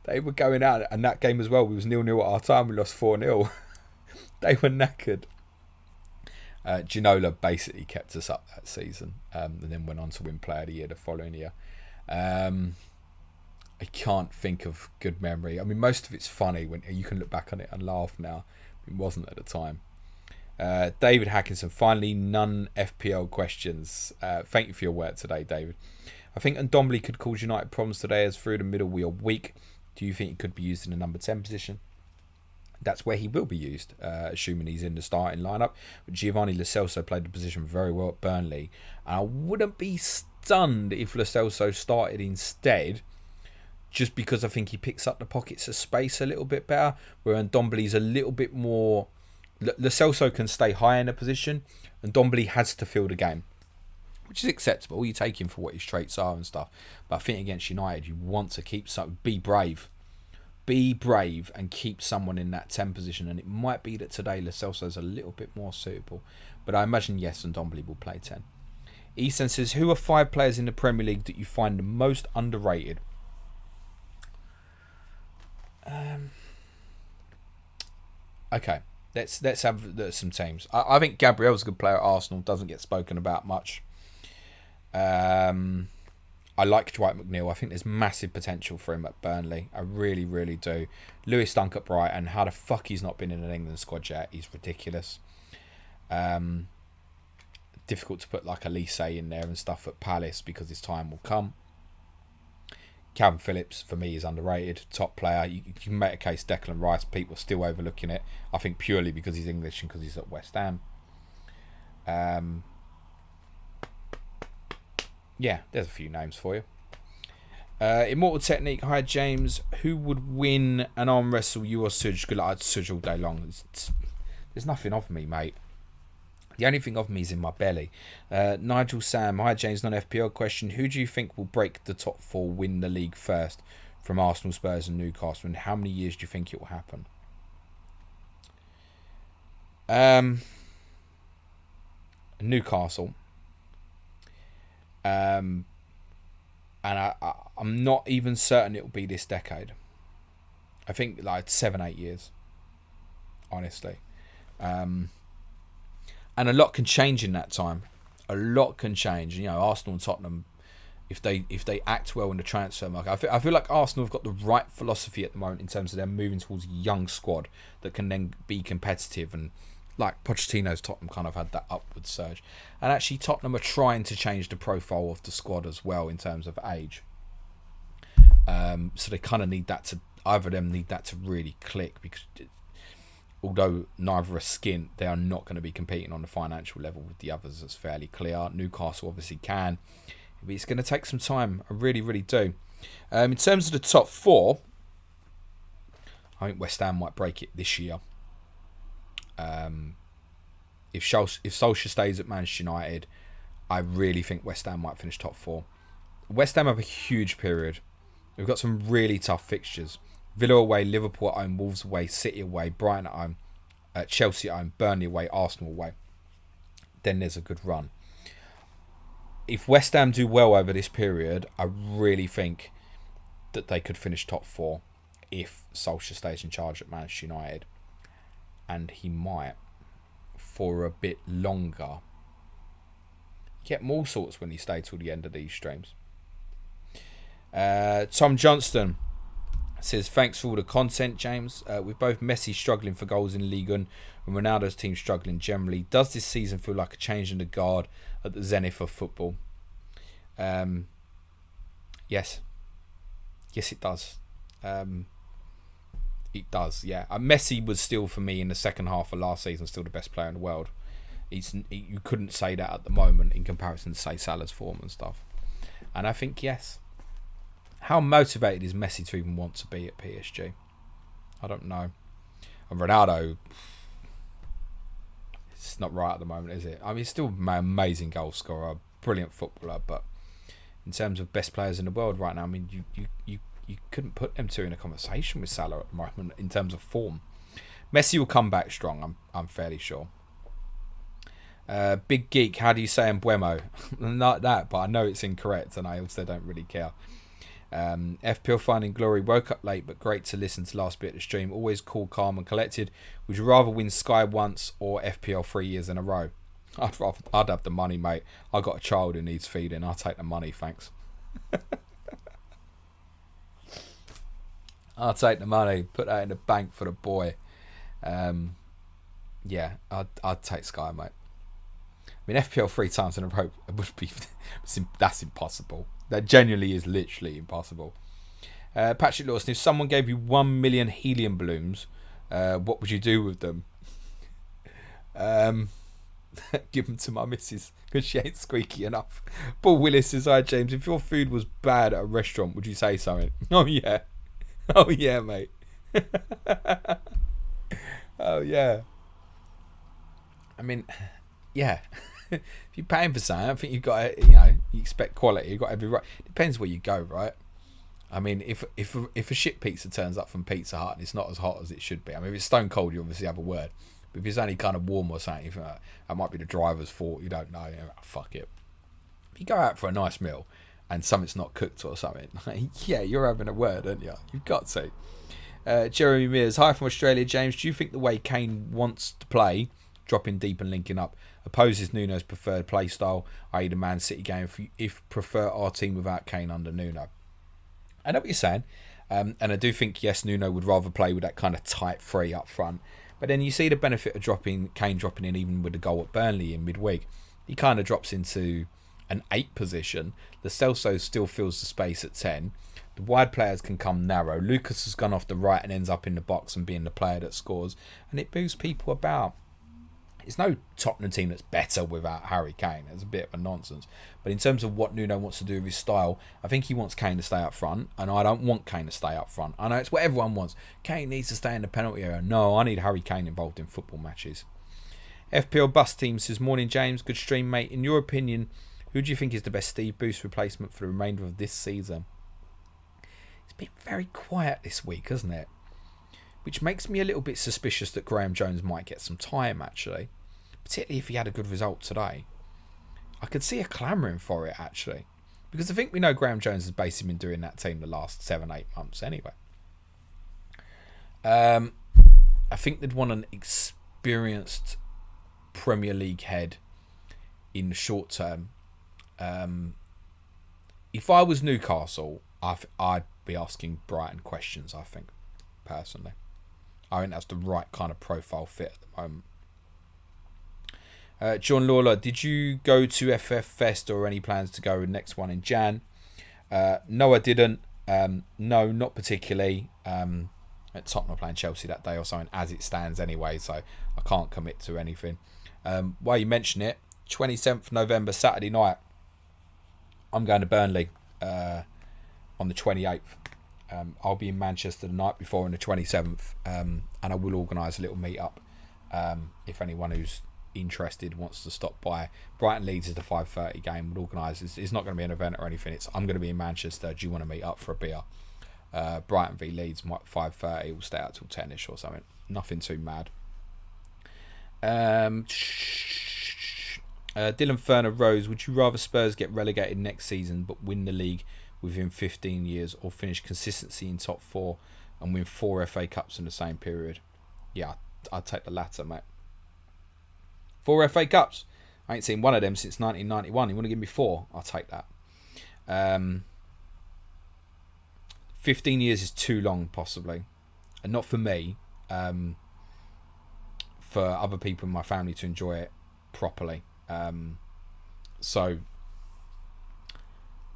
They were going out, and that game as well, we was 0-0 at our time, we lost 4-0. They were knackered. Ginola basically kept us up that season, and then went on to win Player of the Year the following year. I can't think of good memory. I mean, most of it's funny when you can look back on it and laugh now. It wasn't at the time. David Hackinson, finally non-FPL questions. Thank you for your work today, David. I think Ndombele could cause United problems today as through the middle we are weak. Do you think he could be used in the number 10 position? That's where he will be used, assuming he's in the starting lineup. But Giovanni Lo Celso played the position very well at Burnley. And I wouldn't be stunned if Lo Celso started instead, just because I think he picks up the pockets of space a little bit better, where Ndombele's a little bit more... Lo Celso can stay high in a position, and Ndombele has to fill the game, which is acceptable. You take him for what his traits are and stuff. But I think against United, you want to keep some... Be brave. Be brave and keep someone in that 10 position. And it might be that today Lo Celso's a little bit more suitable. But I imagine, yes, Ndombele will play 10. Easton says, who are 5 players in the Premier League that you find the most underrated? Okay, let's have some teams. I think Gabriel's a good player at Arsenal. Doesn't get spoken about much. I like Dwight McNeil. I think there's massive potential for him at Burnley. I really, really do. Lewis Dunk at Brighton. How the fuck he's not been in an England squad yet? He's ridiculous. Difficult to put like Elise in there and stuff at Palace because his time will come. Calvin Phillips, for me, is underrated. Top player. You can make a case Declan Rice. People are still overlooking it. I think purely because he's English and because he's at West Ham. Yeah, there's a few names for you. Immortal Technique. Hi, James. Who would win an arm wrestle, you or Suj? Good luck. I'd Suj all day long. There's nothing of me, mate. The only thing of me is in my belly. Nigel Sam. Hi, James. Non-FPL question. Who do you think will break the top 4, win the league first from Arsenal, Spurs and Newcastle? And how many years do you think it will happen? Newcastle. And I'm not even certain it will be this decade. I think like 7-8 years, honestly. And And a lot can change in that time. A lot can change. You know, Arsenal and Tottenham, if they act well in the transfer market, I feel like Arsenal have got the right philosophy at the moment in terms of them moving towards a young squad that can then be competitive, and like Pochettino's Tottenham kind of had that upward surge. And actually Tottenham are trying to change the profile of the squad as well in terms of age. So they kind of need that to, either of them need that to really click, because although neither are skint, they are not going to be competing on the financial level with the others. That's fairly clear. Newcastle obviously can, but it's going to take some time. I really, really do. In terms of the top four, I think West Ham might break it this year. If Solskjaer stays at Manchester United, I really think West Ham might finish top four. West Ham have a huge period. We've got some really tough fixtures. Villa away, Liverpool at home, Wolves away, City away, Brighton at home, Chelsea at home, Burnley away, Arsenal away. Then there's a good run. If West Ham do well over this period, I really think that they could finish top four if Solskjaer stays in charge at Manchester United. And he might for a bit longer. Get more sorts when he stays till the end of these streams. Tom Johnston says, thanks for all the content, James. With both Messi struggling for goals in Ligue 1 and Ronaldo's team struggling generally, does this season feel like a change in the guard at the zenith of football? Yes. Yes, it does. It does, yeah. Messi was still, for me, in the second half of last season, still the best player in the world. You couldn't say that at the moment in comparison to, say, Salah's form and stuff. And I think, yes. How motivated is Messi to even want to be at PSG? I don't know. And Ronaldo, it's not right at the moment, is it? I mean, he's still an amazing goal scorer, brilliant footballer, but in terms of best players in the world right now, I mean, you couldn't put them two in a conversation with Salah at the moment in terms of form. Messi will come back strong, I'm fairly sure. Big Geek, how do you say Mbuemo? Not that, but I know it's incorrect, and I also don't really care. FPL Finding Glory, woke up late, but great to listen to last bit of the stream. Always cool, calm, and collected. Would you rather win Sky once or FPL 3 years in a row? I'd have the money, mate. I got a child who needs feeding. I'll take the money, thanks. I'll take the money, put that in the bank for the boy. Yeah, I'd take Sky, mate. I mean, FPL 3 times in a row would be that's impossible. That genuinely is literally impossible. Patrick Lawson, if someone gave you 1 million helium balloons, what would you do with them? Give them to my missus because she ain't squeaky enough. Paul Willis says, hi James, if your food was bad at a restaurant, would you say something? Oh yeah. Oh yeah, mate. Oh yeah. I mean, yeah. If you're paying for something, I think you've got to, you expect quality. You've got every right. Depends where you go, right? I mean, if a shit pizza turns up from Pizza Hut and it's not as hot as it should be, I mean, if it's stone cold, you obviously have a word. But if it's only kind of warm or something, that might be the driver's fault. You don't know. Fuck it. If you go out for a nice meal and something's not cooked or something, yeah, you're having a word, aren't you? You've got to. Jeremy Mears, hi from Australia, James. Do you think the way Kane wants to play, dropping deep and linking up, opposes Nuno's preferred play style, i.e. the Man City game, if prefer our team without Kane under Nuno? I know what you're saying, and I do think, yes, Nuno would rather play with that kind of tight three up front, but then you see the benefit of Kane dropping in even with the goal at Burnley in midweek. He kind of drops into an 8 position. The Celso still fills the space at 10. The wide players can come narrow. Lucas has gone off the right and ends up in the box and being the player that scores, and it moves people about. It's no Tottenham team that's better without Harry Kane. It's a bit of a nonsense. But in terms of what Nuno wants to do with his style, I think he wants Kane to stay up front, and I don't want Kane to stay up front. I know it's what everyone wants. Kane needs to stay in the penalty area. No, I need Harry Kane involved in football matches. FPL Bus Team says, morning James, good stream mate. In your opinion, who do you think is the best Steve Boost replacement for the remainder of this season? It's been very quiet this week, hasn't it? Which makes me a little bit suspicious that Graham Jones might get some time, actually. Particularly if he had a good result today. I could see a clamouring for it, actually. Because I think we know Graham Jones has basically been doing that team the last 7-8 months anyway. I think they'd want an experienced Premier League head in the short term. If I was Newcastle, I'd be asking Brighton questions, I think, personally. I think that's the right kind of profile fit at the moment. John Lawler, did you go to FF Fest or any plans to go next one in Jan? No, I didn't. No, not particularly. At Tottenham playing Chelsea that day or something as it stands anyway, so I can't commit to anything. While you mention it, 27th November, Saturday night, I'm going to Burnley on the 28th. I'll be in Manchester the night before on the 27th, and I will organise a little meet-up if anyone who's interested wants to stop by. Brighton Leeds is the 5:30 game. We'll organise. It's not going to be an event or anything. I'm going to be in Manchester. Do you want to meet up for a beer? Brighton v Leeds, 5:30. We'll stay out till 10ish or something. Nothing too mad. Dylan Ferner Rose, would you rather Spurs get relegated next season but win the league within 15 years, or finish consistency in top 4 and win 4 FA Cups in the same period? Yeah, I'd take the latter, mate. 4 FA Cups. I ain't seen one of them since 1991. You want to give me 4? I'll take that. 15 years is too long, possibly. And not for me. For other people in my family to enjoy it properly. So,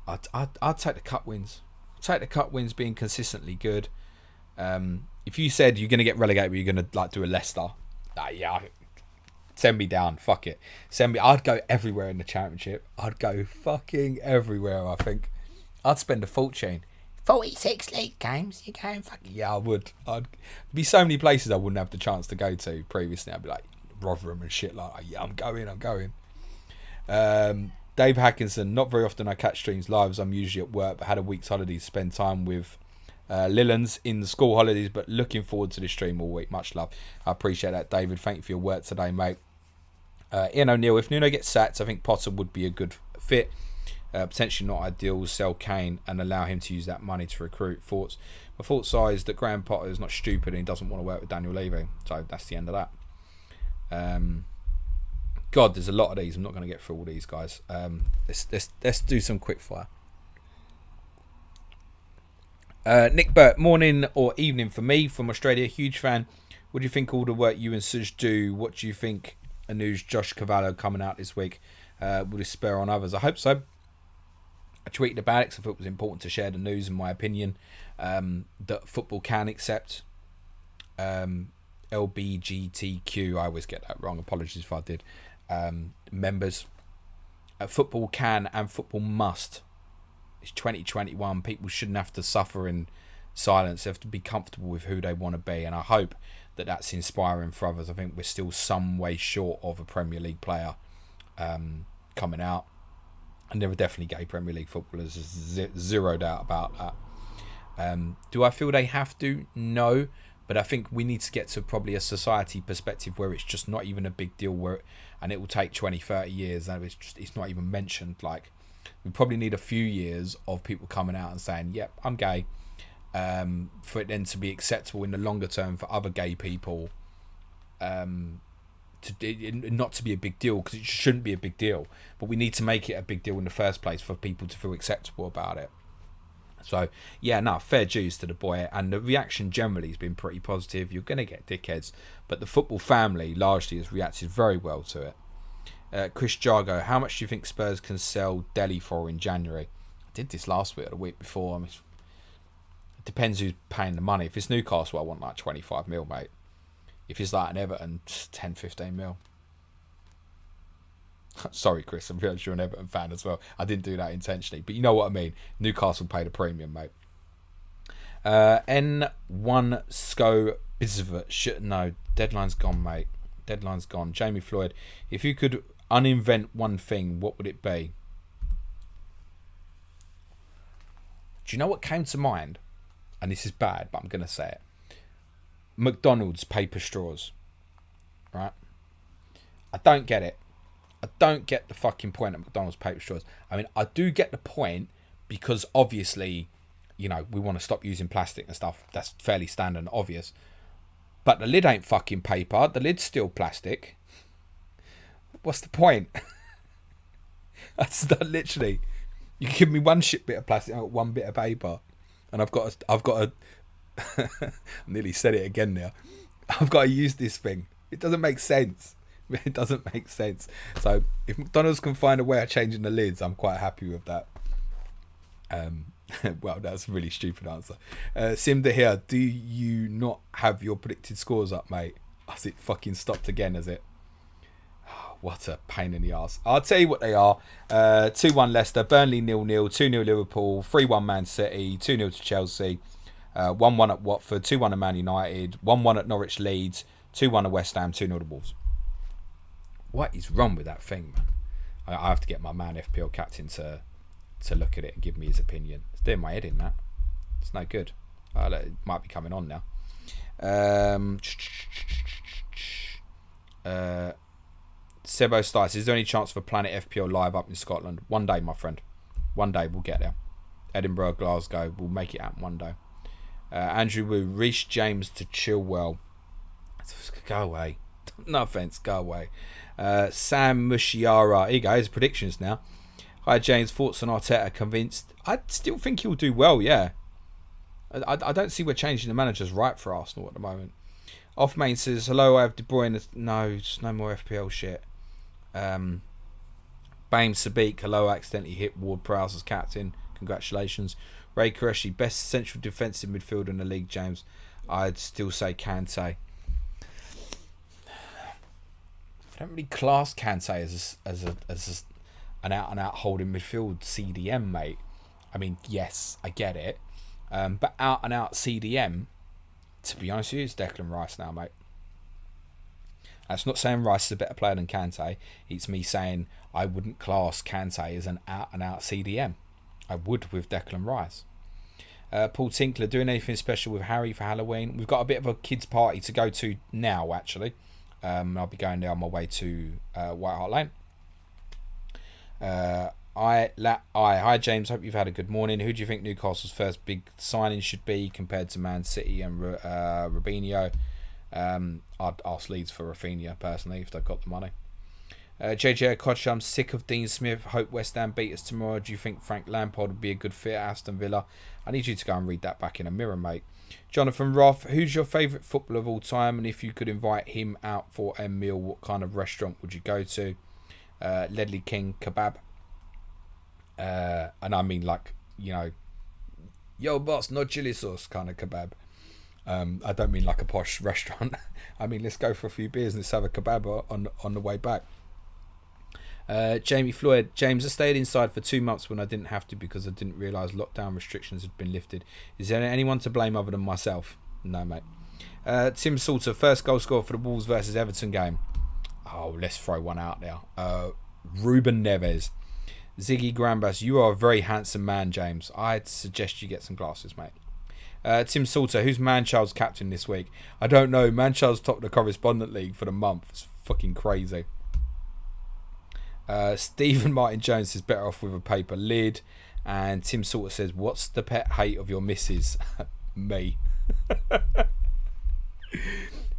I'd take the cup wins. Take the cup wins being consistently good. If you said you're going to get relegated but you're going to do a Leicester, send me down. Fuck it. Send me. I'd go everywhere in the Championship. I'd go fucking everywhere, I think. I'd spend a fortune. 46 league games. You're going fucking... Yeah, I would. I'd be so many places I wouldn't have the chance to go to previously. I'd be like Rotherham and shit like that. Yeah, I'm going. Dave Hackinson, not very often I catch streams live as I'm usually at work, but had a week's holiday to spend time with Lillands in the school holidays, but looking forward to the stream all week. Much love. I appreciate that, David. Thank you for your work today, mate. Ian O'Neill, if Nuno gets sacked, I think Potter would be a good fit. Potentially not ideal. Sell Kane and allow him to use that money to recruit. Thoughts? My thoughts are is that Graham Potter is not stupid and he doesn't want to work with Daniel Levy. So that's the end of that. God, there's a lot of these. I'm not going to get through all these, guys. Let's do some quick fire. Nick Burt, morning or evening for me from Australia. Huge fan. What do you think all the work you and Suj do? What do you think of news Josh Cavallo coming out this week? Will this spur on others? I hope so. I tweeted about it because I thought it was important to share the news and my opinion that football can accept LBGTQ. I always get that wrong. Apologies if I did. Members. Football can and football must. It's 2021. People shouldn't have to suffer in silence. They have to be comfortable with who they want to be. And I hope that that's inspiring for others. I think we're still some way short of a Premier League player coming out. And there are definitely gay Premier League footballers. Zero doubt about that. Do I feel they have to? No. But I think we need to get to probably a society perspective where it's just not even a big deal, and it will take 20, 30 years and it's not even mentioned. Like, we probably need a few years of people coming out and saying, yep, I'm gay, for it then to be acceptable in the longer term for other gay people, not to be a big deal, because it shouldn't be a big deal, but we need to make it a big deal in the first place for people to feel acceptable about it. So, yeah, no, fair dues to the boy, and the reaction generally has been pretty positive. You're going to get dickheads, but the football family largely has reacted very well to it. Chris Jargo, how much do you think Spurs can sell Delhi for in January? I did this last week or the week before. I mean, it depends who's paying the money. If it's Newcastle, I want like 25 mil, mate. If it's like an Everton, 10, 15 mil. Sorry, Chris, I'm pretty sure an Everton fan as well. I didn't do that intentionally, but you know what I mean. Newcastle paid a premium, mate. N1 Sco Bizv. No, deadline's gone, mate. Deadline's gone. Jamie Floyd, if you could uninvent one thing, what would it be? Do you know what came to mind? And this is bad, but I'm going to say it. McDonald's paper straws. Right? I don't get it. I don't get the fucking point of McDonald's paper straws. I mean, I do get the point because obviously, you know, we want to stop using plastic and stuff. That's fairly standard and obvious. But the lid ain't fucking paper. The lid's still plastic. What's the point? That's literally. You give me one shit bit of plastic, one bit of paper, and I've got a. I nearly said it again now. I've got to use this thing. It doesn't make sense. It doesn't make sense. So if McDonald's can find a way of changing the lids, I'm quite happy with that. Well, that's a really stupid answer. Simda here, do you not have your predicted scores up, mate? Has it fucking stopped again, has it? Oh, what a pain in the arse. I'll tell you what they are. 2-1 Leicester, Burnley 0-0, 2-0 Liverpool, 3-1 Man City, 2-0 to Chelsea, 1-1 at Watford, 2-1 at Man United, 1-1 at Norwich Leeds, 2-1 at West Ham, 2-0 to Wolves. What is wrong with that thing, man? I have to get my man FPL captain to look at it and give me his opinion. It's doing my head in, that. It's no good. It might be coming on now. Sebo starts. Is there any chance for Planet FPL live up in Scotland? One day, my friend. One day we'll get there. Edinburgh, Glasgow. We'll make it happen one day. Andrew Wu, Reece James to Chilwell. Go away. No offence, go away. Sam Mushiara. Here you go, his predictions now. Hi James, thoughts on Arteta? Convinced? I still think he'll do well, yeah. I don't see where changing the manager's right for Arsenal at the moment. Off main says, hello, I have De Bruyne. No, just no more FPL shit. Baim Sadiq, hello, I accidentally hit Ward Prowse as captain. Congratulations. Ray Qureshi, best central defensive midfielder in the league, James. I'd still say Kante. I don't really class Kante as an out-and-out holding midfield CDM, mate. I mean, yes, I get it. But out-and-out CDM, to be honest with you, it's Declan Rice now, mate. That's not saying Rice is a better player than Kante. It's me saying I wouldn't class Kante as an out-and-out CDM. I would with Declan Rice. Paul Tinkler, doing anything special with Harry for Halloween? We've got a bit of a kids' party to go to now, actually. I'll be going there on my way to White Hart Lane. Hi James, hope you've had a good morning. Who do you think Newcastle's first big signing should be compared to Man City and Robinho? I'd ask Leeds for Rafinha personally if they've got the money. JJ Koch, I'm sick of Dean Smith. Hope West Ham beat us tomorrow. Do you think Frank Lampard would be a good fit at Aston Villa? I need you to go and read that back in a mirror, mate. Jonathan Roth, who's your favourite footballer of all time? And if you could invite him out for a meal, what kind of restaurant would you go to? Ledley King Kebab. And I mean, like, you know, yo boss, no chili sauce kind of kebab. I don't mean like a posh restaurant. I mean, let's go for a few beers and let's have a kebab on the way back. Jamie Floyd, James, I stayed inside for 2 months when I didn't have to because I didn't realise lockdown restrictions had been lifted. Is there anyone to blame other than myself? No, mate. Tim Salter, first goal scorer for the Wolves versus Everton game. Oh, let's throw one out there. Ruben Neves. Ziggy Grambas, you are a very handsome man, James. I'd suggest you get some glasses, mate. Tim Salter, who's Manchild's captain this week? I don't know. Manchild's topped the correspondent league for the month. It's fucking crazy. Stephen Martin Jones is better off with a paper lid. And Tim Salter says, what's the pet hate of your missus? Me.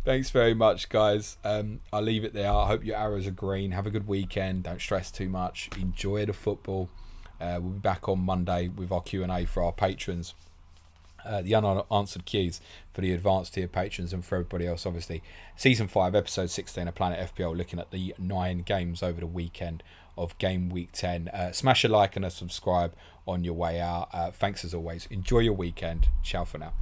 Thanks very much, guys. I'll leave it there. I hope your arrows are green. Have a good weekend. Don't stress too much. Enjoy the football. We'll be back on Monday with our Q&A for our patrons. The unanswered queues for the advanced tier patrons and for everybody else, obviously. Season 5, episode 16 of Planet FPL, looking at the 9 games over the weekend of Game Week 10. Smash a like and a subscribe on your way out. Thanks as always. Enjoy your weekend. Ciao for now.